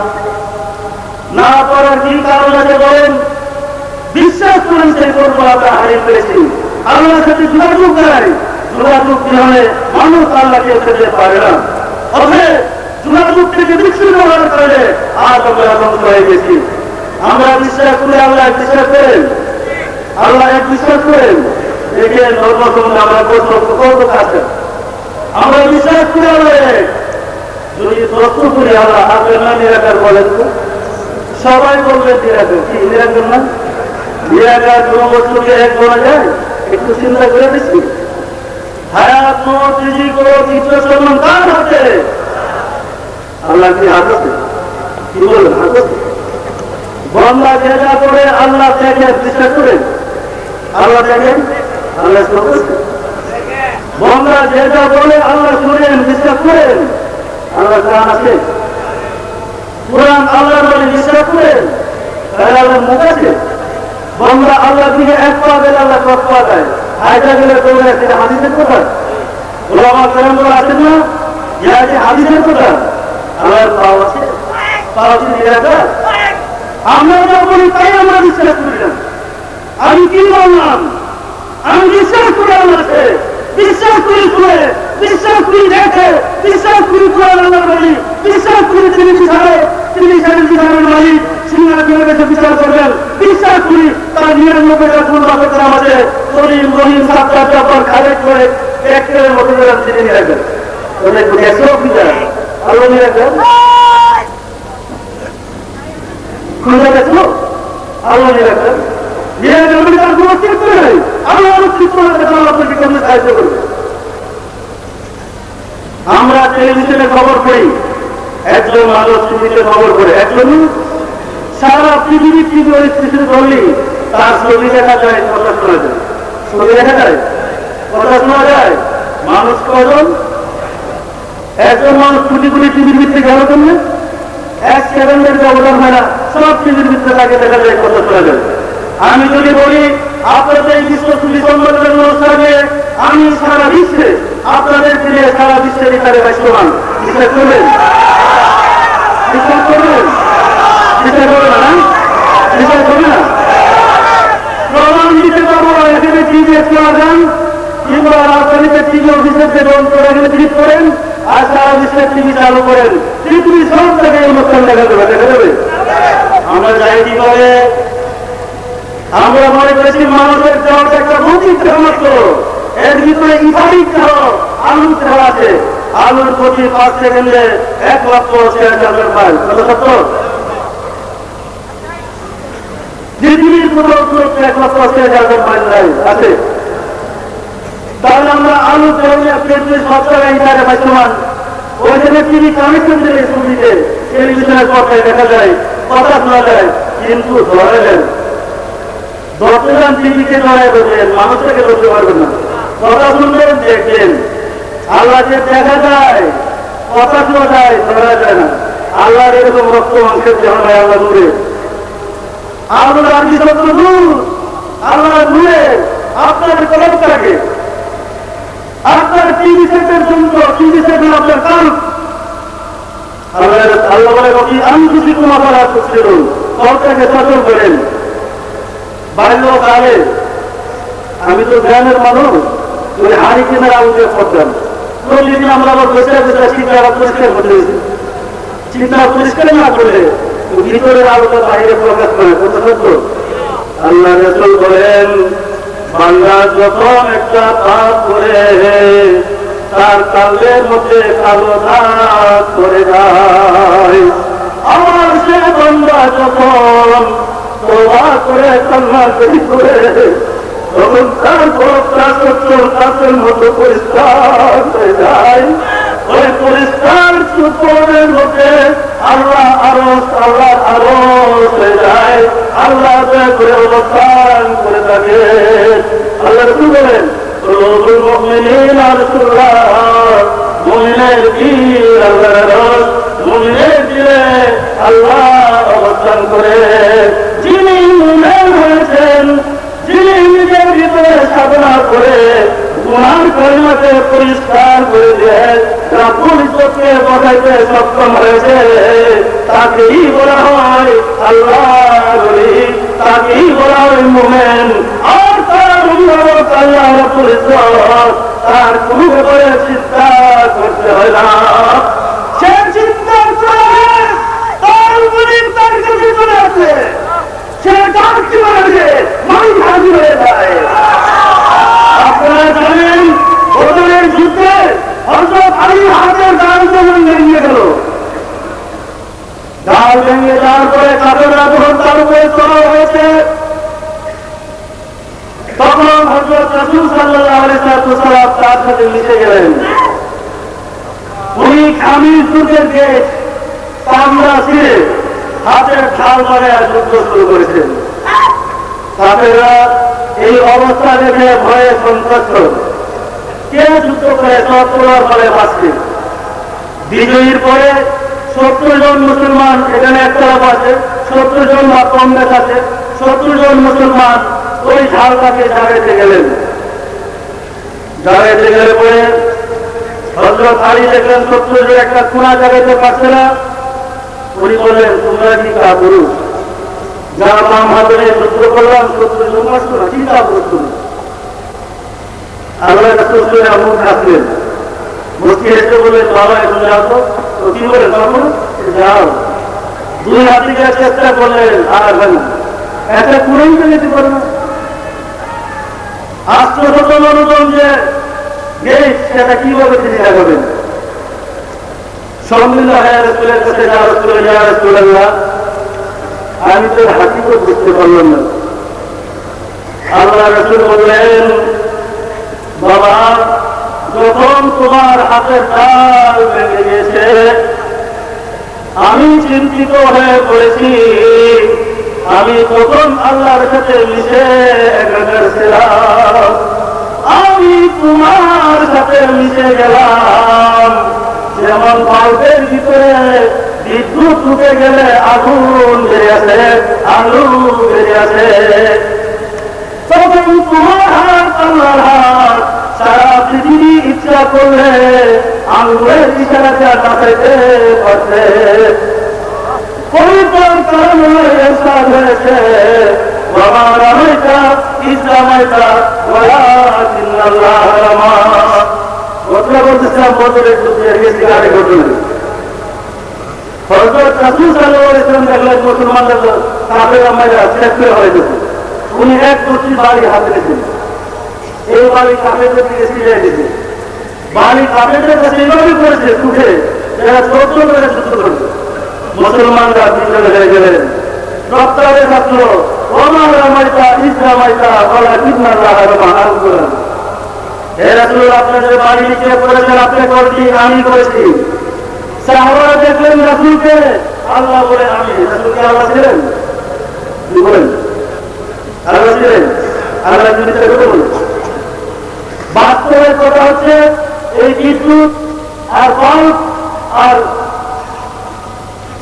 না পারার কি কারণ আছে বলেন? বিশ্বাস করেন সেই করবো আমরা হারিয়ে ফেলেছি। আল্লাহর সাথে যোগাযোগ করাই যোগাযোগ বিহনে মানুষ আল্লাহকে পেতে পারে না। তবে যোগাযোগ থেকে বিচ্ছিন্ন হওয়ার কারণে আজ আমরা ধ্বংস হয়ে গেছি। আমরা বিশ্বাস করে আল্লাহ বিশ্বাস করেন, আল্লাহ এক বিশ্বাস করেন দেখে ধর্ম সম্বন্ধে আমরা কত কাছে আমরা বিশ্বাস করে আল্লাহ যদি প্রশ্ন করি আল্লাহ আপনার না নিরাকার বলেন তো সবাই বলবেন নিরাকার। কি নিরাকার না? নিরাকার কোন বস্তুকে এক বলা যায়? একটু চিন্তা করে দেখছি। হায়াত মত রিজিক ও চিত্র সম্মান কার হাতে? আল্লাহ কি হাত আছে? কি বলবেন হাত আছে? বান্দা যেটা করে আল্লাহ দেখে বিশ্বাস করেন, আল্লাহ দেখেন, আল্লাহ বান্দা যেটা বলে আল্লাহ শুনেন বিশ্বাস করেন, আল্লাহ কান আছে। কোরআন আল্লাহ বলে বিশ্বাস করেন, তাহলে আল্লাহ মুখ আছে। বান্দা আল্লাহ দিকে এক পা গেলে আল্লাহ সব পা দেয়, হাইটা গেলে দৌড়ে সেটা হাদিসের কথা। ওলামা কেরাম আছেন না ইয়া আছে হাদিসের কথা। আল্লাহর পাও আছে, পাও আছে নিরাকার। আমরা যা বলি তাই আমরা বিশ্বাস করি না। আমি কি বললাম? আমি বিশ্বাস করি আল্লাহকে, বিশ্বাস করি শুনে, বিশ্বাস করি দেখে, বিশ্বাস করি কোরআন আল্লাহর বলি, বিশ্বাস করি তিনি বিচারক, তিনি বিচারের মালিক, সিংহাসনের কাছে বিচার করবেন, বিশ্বাস করি তার 99টা গুণ বাপের আছে, করিম রহিম সাত্তার জাফর খালেদ করে একের মতো তিনি রাখবেন। অনেক দেখেও বিচার আল্লাহ রাখবেন খুঁজে দেখলো আল্লাহ রাখবেন। আমরা টেলিভিশনে খবর পড়ি, একজন মানুষ টিভিতে খবর পড়ে, একজন সারা পৃথিবীর কি পরিস্থিতি বললি তার ছবি দেখা যায়, কথা শোনা যায়, ছবি দেখা যায়, কথা শোনা যায়। মানুষ কজন? একজন মানুষ কোটি কোটি টিভির ভিত্তি গেল জন্য এক সেকেন্ডের ব্যবধান হয় না, সব টিভির ভিত্তি তাকে দেখা যায়, কথা শোনা যায়। আমি যদি বলি আপনাদের এই বিশ্ব চুরি সম্মেলনের অনুষ্ঠানে আমি সারা বিশ্বে আপনাদের দিলে সারা বিশ্বের এখানে বাইশ্বমান বিশ্বাস করবেন? বিশ্বাস করবেন? বিশ্বাস করবে না? বিশ্বাস করবে না? প্রমাণ দিতে পারবো এখানে টিভি একটু আগান কিংবা রাজধানীতে টিভি অফিসের যে যন্ত্র এখানে ক্লিক করেন আর সারা বিশ্বের টিভি চালু করেন, পৃথিবী সব জায়গায় অনুষ্ঠান দেখা যাবে, দেখা যাবে। আমরা যাই কি করে আমরা মনে করেছি মানুষের জগৎ একটা বৈচিত্র্য মাত্র, এর ভিতরে ইফারিক আলু দেওয়া আছে, আলুর প্রতি 5 সেকেন্ডে 1 লক্ষ শেয়ার চালের পায়, কত সত্য? পৃথিবীর কোন দূরত্ব 1 লক্ষ শেয়ার চালের পায় আছে। তাহলে আমরা আলু পৃথিবীর সব জায়গায় ইন্টারে বাইশ্বমান, ওইখানে টিভি কানেকশন দিলে ছবিতে টেলিভিশনের পর্দায় দেখা যায়, কথা শোনা যায়, কিন্তু ধরে নেন 10 জন টিভিকে ধরায় বলবেন, মানুষটাকে ধরতে পারবেন না। কথা শুনবেন, দেখবেন, আল্লাহকে দেখা যায়, কথা শোনা যায়, ধরা যায় না। আল্লাহর এরকম রক্ত মাংসের দেহ নয়, আল্লাহ নূরে। আল্লাহর আর কি সত্য নূর, আল্লাহ নূরে আপনার কলমটাকে, আপনার টিভি সেটের যন্ত্র, টিভি সেটের আপনার কান। আল্লাহ বলে কি আমি খুশি তোমার করার করছিল, কলটাকে সচল করেন। বাল্যকালে আমি তো গ্রামের মানুষ, ওই হাড়ি কেনার আগুনে পড়তাম। প্রতিদিন আমরা আবার বসে বসে চিন্তা পরিষ্কার করতে গেছি, চিন্তা পরিষ্কার না করলে ভিতরের আলোটা বাইরে প্রকাশ করে, কত সত্য? আল্লাহ রাসূল বলেন বান্দা যখন একটা পাপ করে তার কালের মধ্যে কালো দাগ করে যায়, আমার সে বান্দা যখন তওবা করে কান্না করে তখন তার গোটা সত্তর কাছের মতো পরিষ্কার হয়ে যায়। ওই পরিষ্কার সুপরের মধ্যে আল্লাহ আরশ হয়ে যায়, আল্লাহ দয়া করে অবস্থান করে থাকে। আল্লাহ রাসূল বলেন, কুলুবুল মুমিনিন আরশুল্লাহ, মুমিনের দিল আল্লাহর আরশ, মুমিনের দিলে আল্লাহ অবস্থান করে। যিনি মুমিন হয়েছেন, যিনি নিজের ভিতরে সাধনা করে গুনার কলমাকে পরিষ্কার করে দেন, রাব্বুল ইজ্জতকে বাঁচাইতে সক্ষম হয়েছে, তাকেই বলা হয় আল্লাহর ওলি, তাকেই বলা হয় মুমিন। আর তার অভিভাবক আল্লাহ রাব্বুল ইজ্জত, তার কোনো ব্যাপারে চিন্তা করতে হয় না। সে চিন্তা করে তার উপরে তার কাছে চলে আসে, সে ডাকতে পারে, মানুষ হাজির হয়ে যায়। আপনারা জানেন বদরের যুদ্ধে হযরত আলীর হাতের ডাল যখন ভেঙে গেল, ডাল ভেঙে যাওয়ার পরে কাফেররা যখন তার উপরে চড়াও হয়েছে, তখন হযরত রাসূল সাল্লাল্লাহু আলাইহি ওয়াসাল্লাম তার সাথে মিশে গেলেন। উনি খামির যুদ্ধের গেট তামরা ছিঁড়ে হাতের ঢাল মারে যুদ্ধ শুরু করেছেন। কাফেররা এই অবস্থা দেখে ভয়ে সন্ত্রস্ত, কে যুদ্ধ করে সব তোলার ফলে বাঁচছে। বিজয়ীর পরে 70 জন মুসলমান এখানে একতরফ আছে, 70 জন বা কম বেশ আছে, 70 জন মুসলমান ওই ঢালটাকে জাগাইতে গেলেন। জাগাইতে গেলে পরে হযরত আলী দেখলেন 70 জন একটা কোনা জাগাইতে পারছে না। উনি বললেন, তোমরা কি কাপুরু, যারা নাম হাতে যুদ্ধ করলাম 70 জন আসতো না, কি কাপুরু তুমি? আল্লাহ রাসূল সাল্লাল্লাহু আলাইহি ওয়াসাল্লাম হাসলেন, মুস্কি হেসে বললেন, বাবা এখন যাও তো। কি বলেন বাবু? যাও। 2 হাত থেকে চেষ্টা করলেন, আর হয় না, একটা কুড়াই যেতে পারে না। আশ্চর্য মনোজন যে গেট, সেটা কিভাবে তিনি লাগাবেন? সম্মিলিত হয়ে রাসূলের কাছে, ইয়া রাসূলুল্লাহ, আমি তো হাকিকত বুঝতে পারলাম না। আল্লাহ রাসূল বললেন, বাবা, যখন তোমার হাতের ডাল ভেঙে গেছে আমি চিন্তিত হয়ে পড়েছি। আমি তখন আল্লাহর সাথে মিশে একাকার ছিলাম, আমি তোমার সাথে মিশে গেলাম। যেমন বাল্বের ভিতরে বিদ্যুৎ ঢুকে গেলে আগুন বেরিয়ে আসে, আলু বেরিয়ে আসে, তখন তোমার হাত আল্লাহর হাত। সারা পৃথিবী ইচ্ছা করলে আঙুলের ইশারাতে বাঁচাইতে পারছে। পবিত্র কারণে এরশাদ হয়েছে, ওয়া মা রামাইতা ইয রামাইতা ওয়ালাকিন্নাল্লাহ রামা। ঘটনা বলতেছিলাম বদরের যুদ্ধের ইতিহাসের ঘটনা। হযরত রাসূল সাল্লাল্লাহু আলাইহি ওয়াসাল্লাম দেখলেন মুসলমানরা কাফেররা মারা শেষ হয়ে গেছে। উনি এক দুটি বাড়ি হাতে নিয়েছেন, এই বাড়ি কাফেরদের দিকে ছিঁড়ে দিয়েছে। বাড়ি কাফেরদের কাছে এইভাবে করেছে উঠে, যারা 14 করে যুদ্ধ করেছে। মুসলমানরা বিজয় হয়ে গেলেন। রক্তারে ছাত্র, ওমা রামাইতা ইয রামাইতা ওয়ালাকিন্নাল্লাহ রামা। হে রাসূলুল্লাহ, আপনাদের বাড়ি নিচে করেছেন আপনি করেছি, আমি করেছি। সাহাবারা দেখলেন রাসূলকে, আল্লাহ বলে আমি। রাসূলকে আল্লাহ ছিলেন? কি বলেন? আল্লাহ ছিলেন? আল্লাহ জিনিসটা কথা বলেন। বাস্তবের কথা হচ্ছে, এই বিদ্যুৎ আর বাল্ব আর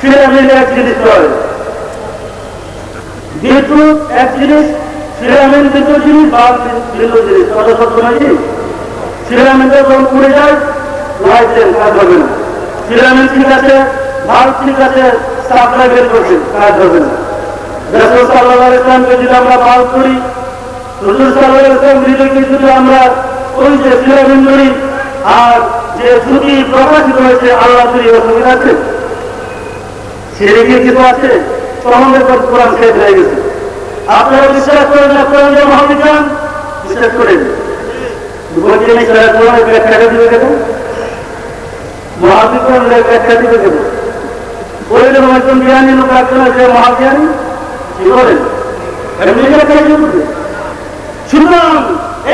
ফিলামেন্ট এক জিনিস নয়। বিদ্যুৎ এক জিনিস, ফিলামেন্ট দ্বিতীয় জিনিস, বাল্ব দ্বিতীয় জিনিস। কথা সত্য নাকি? ফিলামেন্টে যখন উড়ে যায় লাইটের কাজ হবে না। ফিলামেন্ট ঠিক আছে, বাল্ব ঠিক আছে, সাপ্লাই বের করছে, কাজ হবে না। রাসূল সাল্লাল্লাহু আলাইহি ওয়াসাল্লামকে যদি আমরা বাল্ব করি, হুজুর সাল্লাল্লাহু আলাইহি ওয়াসাল্লাম হৃদয়কে যদি আমরা ওই যে ফিলামেন্ট করি, আর যে জ্যোতি প্রকাশিত হয়েছে আল্লাহ তৈরি অসুবিধা আছে? সেদিকে কিছু আছে? তখন দেখবেন কোরআন শেষ হয়ে গেছে। আপনারা বিশ্বাস করেন না কোরআন যে মহাবিজ্ঞান? বিশ্বাস করেন? কোরআনের ব্যাখ্যাটা দিবে কেন? মহাবিজ্ঞানের ব্যাখ্যা দিবে কেন? বলে দেবো একজন জ্ঞানী লোক একজন আছে মহাজ্ঞানী, কি বলেন? সুতরাং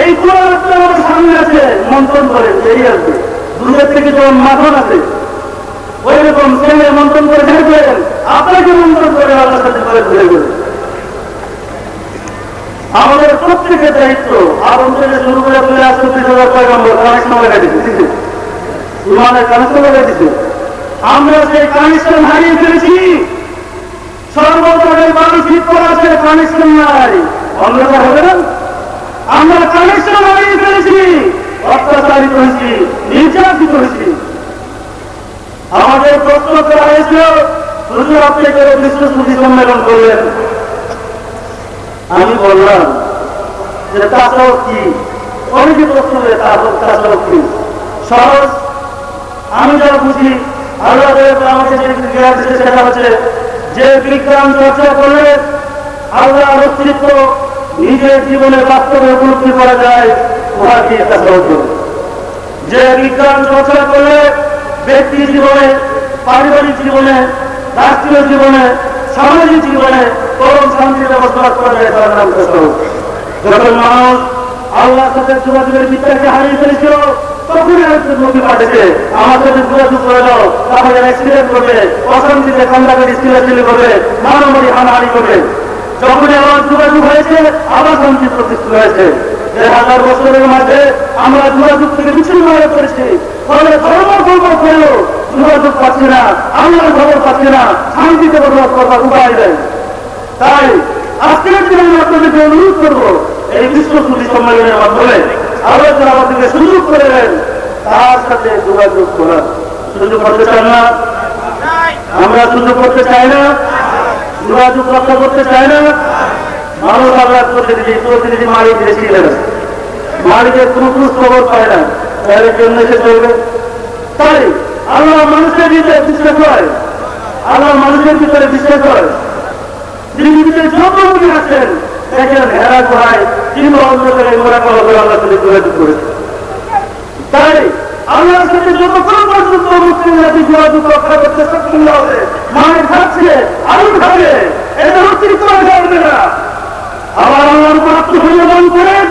এই কোরআন আমাদের সামনে আছে, মন্থন করেন বেরিয়ে আসবে। দুনিয়ার থেকে যখন মাখন আছে, ওই রকম ছেলে মন্ত্রণ করে থাকবেন, আপনাকে মন্ত্রণ করে আল্লাহর সাথে করে ঘুরে ঘুরে। আমাদের প্রত্যেকের দায়িত্ব আগুন থেকে শুরু করে 40-50,000 পয়গম্বর কানেকশন লাগাই দিচ্ছে, ইমানের কানেকশন লাগাই দিচ্ছে। আমরা সেই কানেকশন হারিয়ে ফেলেছি। সর্বদলের মানুষ ঠিক করা আছে, কানেকশন নাই, অন্ধকার হবে না। আমরা কানেকশন হারিয়ে ফেলেছি, অত্যাচারিত হয়েছি, নির্যাতিত হয়েছি। আমাদের প্রশ্ন করা হয়েছিল, হুজুর আপনি করে বিশ্ব সুফি সম্মেলন করলেন। আমি বললাম যে তাসawuf কি? অনেকে প্রশ্ন করে তাসawuf কি? সহজ, আমি যা বুঝি, আল্লাহ আমাকে যে জ্ঞান দিচ্ছে সেটা হচ্ছে যে বিজ্ঞান চর্চা করলে আল্লাহর অস্তিত্ব নিজের জীবনে বাস্তবে উপলব্ধি করা যায়, উহাকে তাসawuf বলে। যে বিজ্ঞান চর্চা করলে ব্যক্তি জীবনে, পারিবারিক জীবনে, রাষ্ট্রীয় জীবনে, সামাজিক জীবনে পরম শান্তিতে বসবাস করা যায়, তার নাম তাসawuf। যখন মানুষ আল্লাহর সাথে যোগাযোগের বিদ্যাকে হারিয়ে ফেলেছিল, তখনই একজন নবী পাঠিয়েছে, আমার সাথে যোগাযোগ করে দাও, তাহলে অ্যাক্সিডেন্ট করবে, অশান্তিতে কান্দাকাটি চিল্লাচিল্লি করবে, মারামারি হানাহানি করবে। যখনই আমার যোগাযোগ হয়েছে, আবার শান্তি প্রতিষ্ঠিত হয়েছে। 1000 বছরের মাঝে আমরা যোগাযোগ থেকে বিচ্ছিন্ন হয়ে পড়েছি। ফলে ধর্ম করেও যোগাযোগ পাচ্ছি না, আল্লাহর খবর পাচ্ছি না, শান্তিতে বসবাস করবার উপায় দেয়। তাই আজকের দিনে আমি আপনাদেরকে অনুরোধ করবো, এই বিশ্ব সুফি সম্মেলনের মাধ্যমে আল্লাহ যারা আমাদেরকে সুযোগ করে দেন, তার সাথে যোগাযোগ করার সুযোগ করতে চান না? আমরা সুযোগ করতে চাই না, যোগাযোগ রক্ষা করতে চাই না। মানুষ আল্লাহ প্রতিনিধি মালিক ছিলেন, মালিকের কোনো খোঁজ খবর পায় না, তাহলে জন্য সে চলবে। তাই আল্লাহ মানুষের ভিতরে বিশ্বাস হয়, আল্লাহ মানুষের ভিতরে বিশ্বাস হয়। পৃথিবীতে যত নবী আছেন দেখেন হেরা গোড়ায় কিংবা অন্য জায়গায় মোরা করা করে আল্লাহ সাথে যোগাযোগ করেছে। তাই আল্লাহর সাথে যতক্ষণ পর্যন্ত মুসলিম জাতি যোগাযোগ রক্ষা করতে সক্ষম হবে, মায়ের খাচ্ছে আলু খাবে, এটা অতিরিক্ত যাবে না। আবার আল্লাহর উপর আত্মসংযম করেন,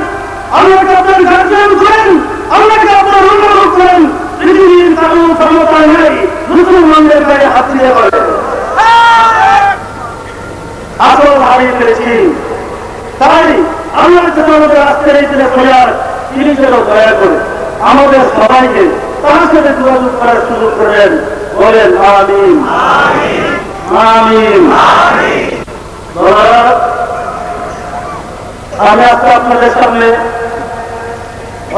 আল্লাহকে আপনার গার্জিয়ান করেন, আল্লাহকে আপনার অনুভব করেন। পৃথিবীর কারণ ক্ষমতা নেই মুসলমানদের গায়ে হাত দিয়ে বলে আসল হারিয়ে ফেলেছি। তাই আল্লাহর সাথে আমাদের আজকের এই দিনে ফরিয়াদ, তিনি যেন দয়া করে আমাদের সবাইকে তার সাথে যোগাযোগ করার সুযোগ করেন। বলেন আমিন, আমিন। আমি আজকে আপনাদের সামনে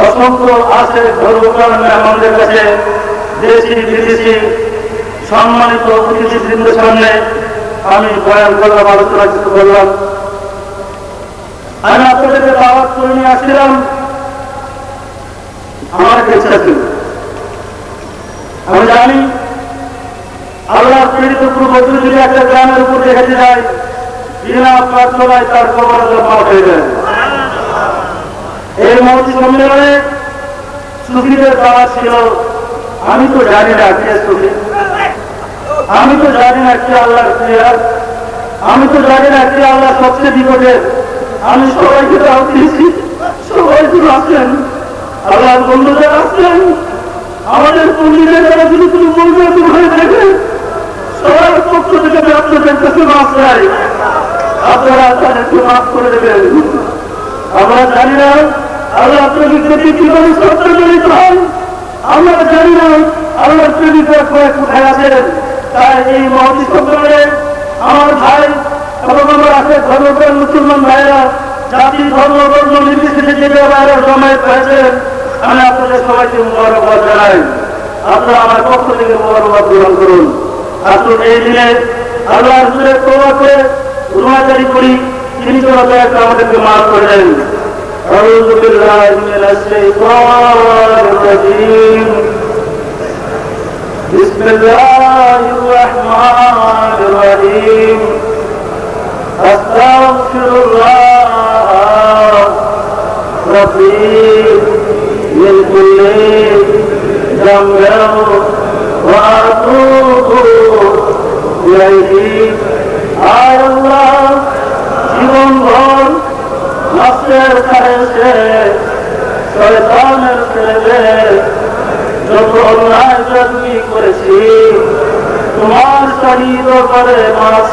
অসংখ্য আছে ধর্মপ্রাণ মেহমানদের কাছে, দেশি বিদেশি সম্মানিত অতিথিবৃন্দের সামনে আমি বয়ান করলাম, আলোচনা কিছু করলাম। আমি আপনাদেরকে দাওয়াত করে নিয়ে আসছিলাম, আমার ইচ্ছা ছিল। আমি জানি আল্লাহর প্রেরিত পূর্ববর্তী যদি একটা গ্রামের উপর রেখে যায়, বিনা প্রার্থনায় তার কবর জমা হয়ে যায়। এই মহতি সম্মেলনে সুফিদের দাওয়াত ছিল। আমি তো জানি না কে সুফি, আমি তো জানি না কে আল্লাহর প্রিয়ার, আমি তো জানি না কে আল্লাহ সবচেয়ে বিপদের। আমি সবাইকে দাওয়াত দিয়েছি, সবাই শুধু আসেন, আল্লাহর বন্ধুরা আসেন, আমাদের পণ্ডিতের যারা যদি কোনো মূল্য হয়ে থাকে, সবার পক্ষ থেকে আমি আপনাদের কাছে মাফ চাই, আপনারা তাদেরকে মাফ করে দেবেন। আমরা জানি না আল্লাহ আপনাদের প্রতি কিভাবে শ্রদ্ধা জড়িত হয়, আমরা জানি না আল্লাহর প্রেমিকরা কোথায় আছেন। তাই এই মহতি সম্মেলনে আমার ভাই এবং আমার আছে ধর্মপ্রাণ মুসলমান ভাইরা, জাতি ধর্ম বর্ণ নির্বিশেষে যে ভাইরা জমায়েত হয়েছেন, আমি আপনাদের সবাইকে মুবারকবাদ জানাই। আপনারা আমার পক্ষ থেকে মুবারকবাদ গ্রহণ করুন। আসুন এই দিনে আল্লাহর হুজুরের তওবা করে রুমাজারি করি, তিনি যেন দয়া করে আমাদেরকে মাফ করে দেন। আউযু বিল্লাহি মিনাশ শাইতানির রাজীম। বিসমিল্লাহির রাহমানির রাহিম। আস্তাগফিরুল্লাহ রাব্বি মিন কুল্লি যামবিন ওয়া আতুবু ইলাইহি। আয় আল্লাহ, জীবনভর নফসের খায়েশে, শয়তানের প্রেমে যত অন্যায় তুমি করেছি তোমার শহীদ করে মাস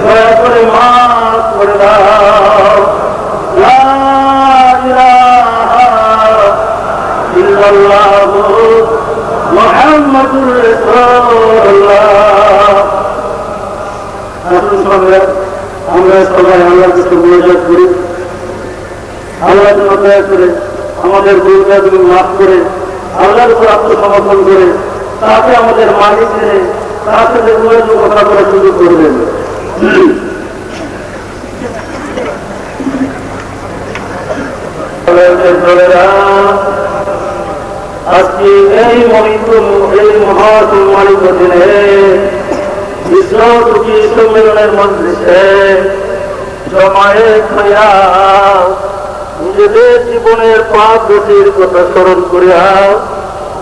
দয়া করে মাফ করে দাও লা ইলাহা ইল্লাল্লাহু মুহাম্মাদুর রাসূলুল্লাহ। আমরা সবাই আল্লাহর কাছে মোনাজাত করি, আল্লাহ দয়া করে আমাদের গুরুকে তুমি মাফ করে আল্লাহর উপর আত্মসমর্পণ করে তাকে আমাদের মালিক ছেড়ে তার সাথে কথা করার সুযোগ করবেন। আজকে এই মহাসম্মানিত দিনে বিশ্ব দুঃখী সম্মেলনের মজলিসে জমায়েত হইয়া নিজেদের জীবনের পাপ দোষের কথা স্মরণ করিয়া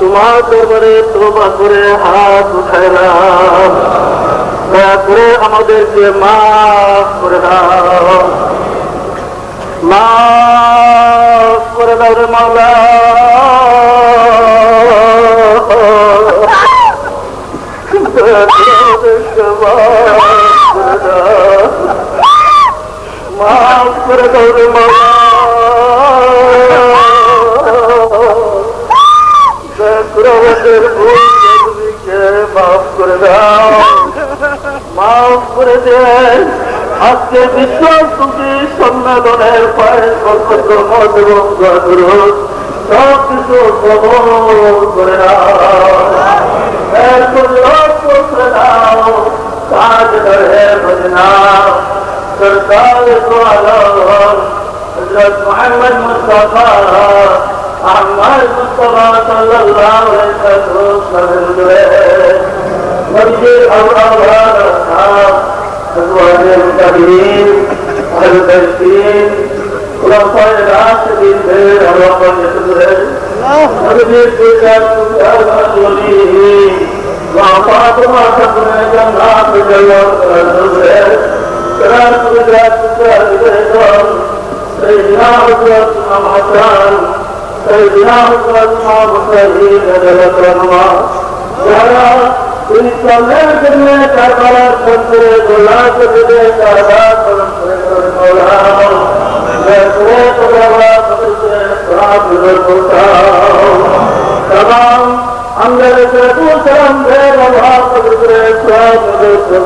তোমার দরবারে তওবা করে হাত উঠাইলাম। দয়া করে আমাদেরকে মাফ করে দাও, মাফ করে দাও রে মাওলা। মাফ করে দাও রে মাওলা। মাফ করে দাও, মাফ করে দেন। আজকে বিশ্ব সুখী সম্মেলনের পায়ে কর্তব্য মত এবং সব কিছু কবুল করে দাও। কাজ করে বজনা সরকার হযরত মুহাম্মদ মুস্তাফা আহমদ মুস্তাফা সাল্লাল্লাহু আলাইহি ওয়াসাল্লাম মসজিদ আওলাদ আজওয়াজুল মুতাহিরিন আহলে তাসবিহ খুলাফায়ে রাশিদিন এর আওলাদ নেতৃত্বে মসজিদ গুজার ওয়ালি ওয়া ফাতিমা সাবনে জান্নাত জাল্লাতুল্লাহ সালাম গুজার গুজার سيدنا حضرت حسن سيدنا حضرت حسين رضي الله عنه ইসলামের জন্য কারবালার সন্ত্রে গোলা করে কারবার করুন মওলা করে তোরা করে সাহাব গুরু तमाम अंदर से दूसरा दे रहा करे साहब गुरु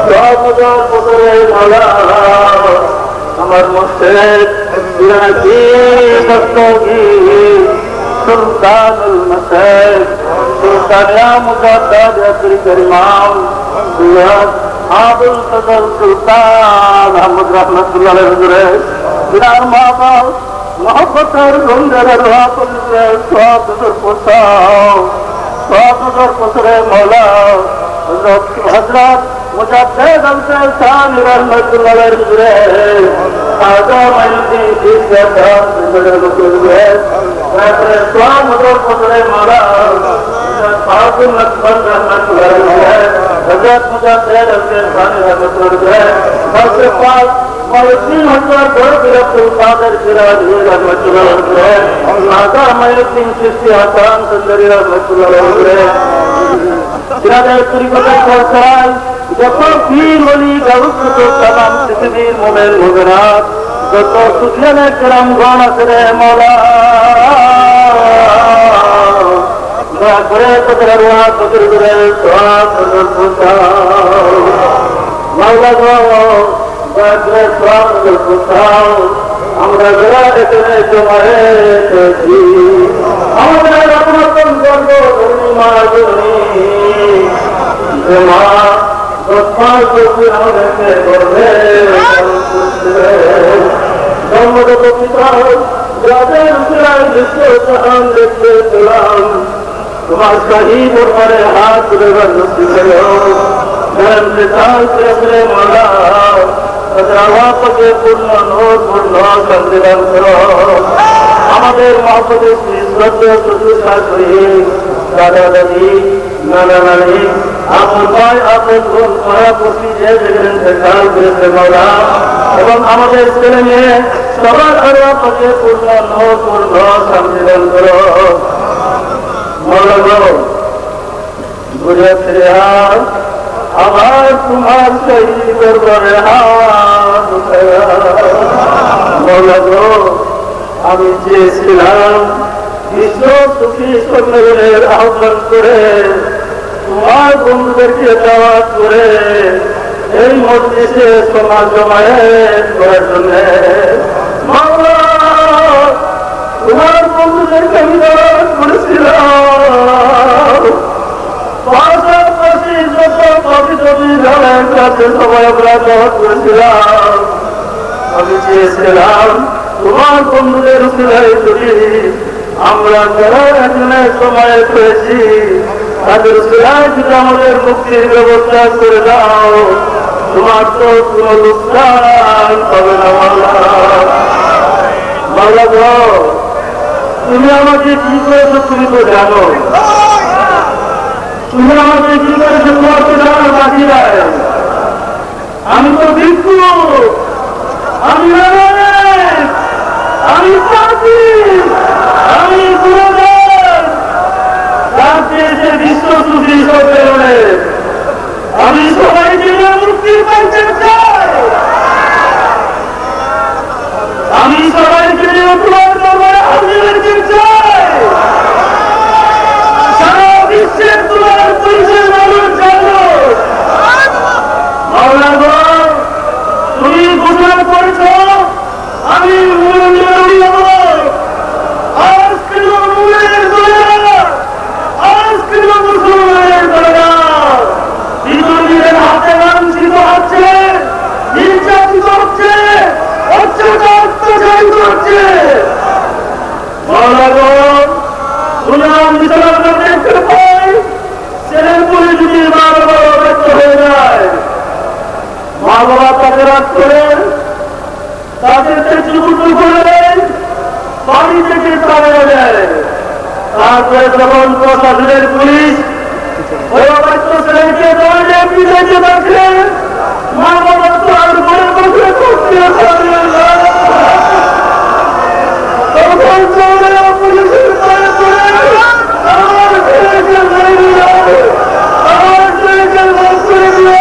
साहब पुत्र मौला अमर मुस्तैद बिराजी दस्तगी सुल्तानुल मसैद सुल्तानिया मुक़द्दस अब्दुल करीम आबुल फजल सुल्तान अहमद रहमतुल्लाह अलैहि बिनार माबाप मोहब्बत और गुंजर अल्लाह पुत्र स्वागत पुसाओ स्वागत पुत्र मौला हजरत मुजद्दिद अल-शान रहमतुल्लाह अलैहि आजा मल्दी इज्जत बड़े मुकद्दे मैं स्वागत पुत्र मौला फातिम अकबर रहमतुल्लाह अलैहि हजरत मुजद्दिद अल-शान रहमतुल्लाह अलैहि पास मौलवी हजरत अब्दुल कादिर जिलानी रहमतुल्लाह अलैहि आजा मल्दी चिश्ती हसन संदरी रहमतुल्लाह अलैहि जिलानी तरीक़त फरसाई যত পীর ওলি গাউস তো तमाम পৃথিবীর মুমিন মুমিনাত যত সুফিয়ানে کرام গণ আছে রে মওলা দয়া করে তোদের রুহ তোদের করে সওয়াব তোদের পুছাও মাওলা গো দয়া করে সওয়াব তোদের পুছাও আমরা যারা এখানে জমায়েতেছি আমাদের রহমতন করব ধনী মা জনী মা রহমান করবে আমাদেরকে করবে জন্মগত পিতা যাদের উচিরায় বিশ্ব জাহান দেখতে পেলাম তোমার শাহী দরবারে হাত তুলে নসিব করো ইন্তেকাল से अपने मौला के पूर्ण नूर पूर्ण संदिग्ध करो আমাদের মহব্বতের শ্রদ্ধেয় শ্বশুর শাশুড়ি দাদা দাদি নানা নানি আপন ভাই আপন বোন পাড়া প্রতি যে যেখানে ইন্তেকাল করেছে মওলা এবং আমাদের ছেলে মেয়ে সবার আরো আমাকে পূর্ণ পূর্ণ শান্তি দান করো। মৌলা গো, ঘুরে ফিরে আবার তোমার সেই দরবারে হাত উঠাইয়া। মৌলা গো, আমি চেয়েছিলাম বিশ্ব সুখী সম্মেলনের আহ্বান করে তোমার বন্ধুদেরকে দাওয়াত করে এই মজলিসে সমাজ জমায়েত করার জন্য। মাওলা, তোমার বন্ধুদেরকে আমি দাওয়াত করেছিলাম, পাশাপাশি যত পবিত্র বিধানের কাছে সবাই আমরা দাওয়াত করেছিলাম। আমি চেয়েছিলাম তোমার বন্ধুদের উচিলায় যদি আমরা যারা একজনের সময় পেয়েছি তাদের উচিলায় যদি আমাদের মুক্তির ব্যবস্থা করে দাও, তোমার তো কোনো লোকসান হবে না। মাওলা গো, তুমি আমাকে কি করেছো তুমি তো জানো, তুমি আমাকে কি করেছো তোমার তো জানো বাকি নাই। আমি তো ভিক্ষু, আমি আমি পাপি, আমি গুণাগার, রাজ্যে বিশ্ব সুখী সম্মেলনে আমি সবাইকে মুক্তি পাইতে চাই। আমি সবাইকে তোমার দরবারে হাজির হতে চাই। সারা বিশ্বের তোমার পরিচয় মানুষ জানো। মাওলা গো, তুমি ঘোষণা করেছ আমি ছেলের যদি মা বাবা ব্যস্ত হয়ে যায়, মা বাবা তাকে রাগ করে তাদেরকে চুকুটু করে দেয়, বাড়ি থেকে তাড়িয়ে দেয়। তারপরে যখন প্রশাসনের পুলিশ ওই অবৈধ ছেলেকে দৌড়ে পিছাইতে থাকে, মা বাবা তো আর মনে বসে করতে পারে না। তখন দৌড়ে পুলিশের পায়ে পড়ে আমার ছেলেকে মেরে দাও, আমার ছেলেকে মাফ করে দিও।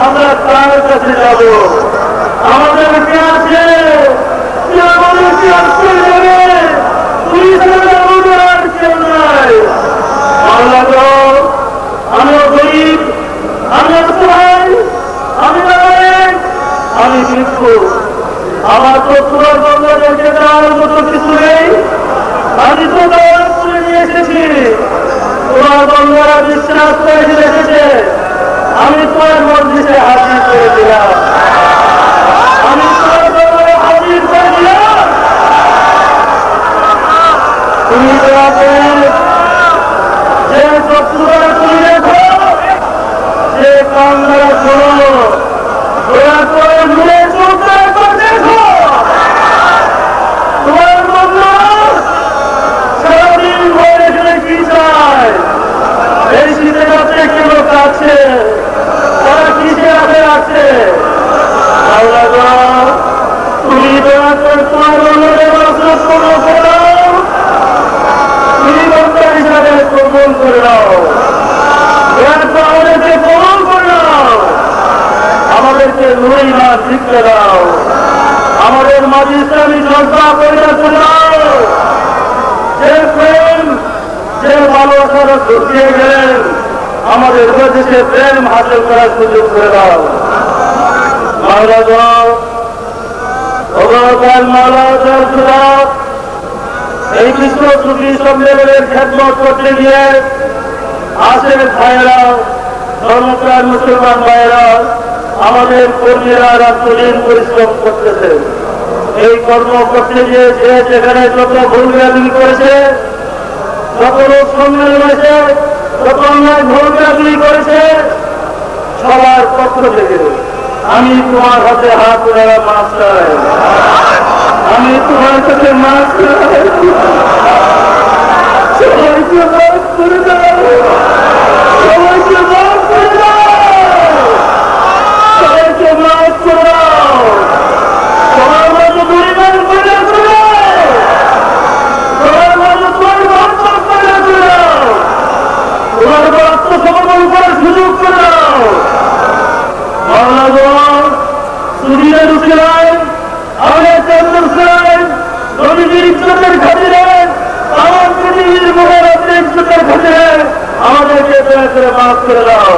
আমরা তার কাছে যাব, আমাদের কে আছে আমাদেরকে আশ্রয় দেবে, আর কেউ নাই। আল্লাহ গো, আমিও গরিব, আমি অসহায়, আমি নাগরিক, আমি ভিক্ষু। আমার তো তোমার বন্ধুদেরকে দেওয়ার মতো কিছু নেই। আমি তো দেওয়ার করে নিয়ে এসেছি, তোমার বন্ধুরা বিশ্বাস করে এসেছে, আমি তোমার মজলিসে হাজির করে দিলাম, আমি তোমার দরবারে হাজির করে দিলাম। তুমি তোমাদের যে শত্রুরা তুমি দেখো, যে কান্নারা শোনো, দয়া করে ঘুরে চোখ দেখো। তোমার বন্ধু সারাদিন ঘরে এখানে কি চায়? এই শীতের রাত্রে কি লোক আছে? তারা কিসের আগে আছে? তুমি দয়া করে তোমার বন্ধুদের বাসনা করো, তুমি বন্ধু হিসাবে কবুল করে নাও, আমাদেরকে কবুল করে নাও, আমাদেরকে নুরি না শিখতে দাও, আমাদের মাঝে ইসলামী জলসা করে দাও। যে প্রেম, যে ভালোবাসারা ঢুকিয়ে গেলেন, আমাদের দেশে প্রেম হাসিল করার সুযোগ করে দাও। মাওলা গো, এই বিশ্ব সুখী সম্মেলনের খেদমত করতে গিয়ে আসেন ভাইয়েরা, ধর্মপ্রাণ মুসলমান ভাইয়েরা, আমাদের কর্মীরা রাত্রিদিন পরিশ্রম করতেছে। এই কর্ম করতে গিয়ে যে যেখানে যত ভুল করেছে, যত লোক সম্মেলন হয়েছে, যত অন্যায় ভূমিকাগুলি করেছে, সবার পক্ষ থেকে আমি তোমার হাতে হাত তুলে মাছ চাই, আমি তোমার কাছে মাছ চাই, সবাইকে মাছ করে দাও, সবাইকে মাছ করে দাও, সবাইকে মাছ করে দাও, সবার মতো পরিমাণ করে দাও, সবার মতো তোমার বাচ্চা করে দাও, তোমার আত্মসমর্পণ করার সুযোগ করে দাও। সুবিধা ঢুকছিলেন আমাদের চন্দ্র সেন নদীর ইজ্জতের খাতিরে, আমার পৃথিবীর মোড়ের ইজ্জতের খাতিরে আমাদেরকে দয়া করে মাফ করে দাও।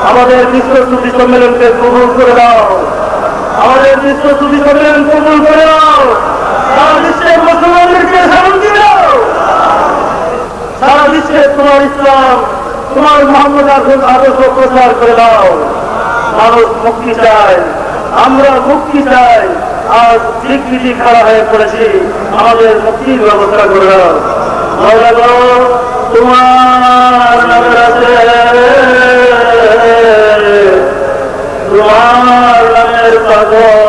আমাদের বিশ্ব সুফি সম্মেলনকে কবুল করে দাও, আমাদের বিশ্ব সুফি সম্মেলন কবুল করে দাও। সারা বিশ্বের মুসলমানদেরকে শান্তি দাও, সারা বিশ্বে তোমার ইসলাম, তোমার মোহাম্মদ আদর্শ প্রচার করে দাও। মানুষ মুক্তি চায়, আমরা মুক্তি চাই, আর দিকবিধি খাড়া হয়ে পড়েছি, আমাদের মুক্তির ব্যবস্থা করে দাও। তোমার নামের আছে, তোমার নামের পাগল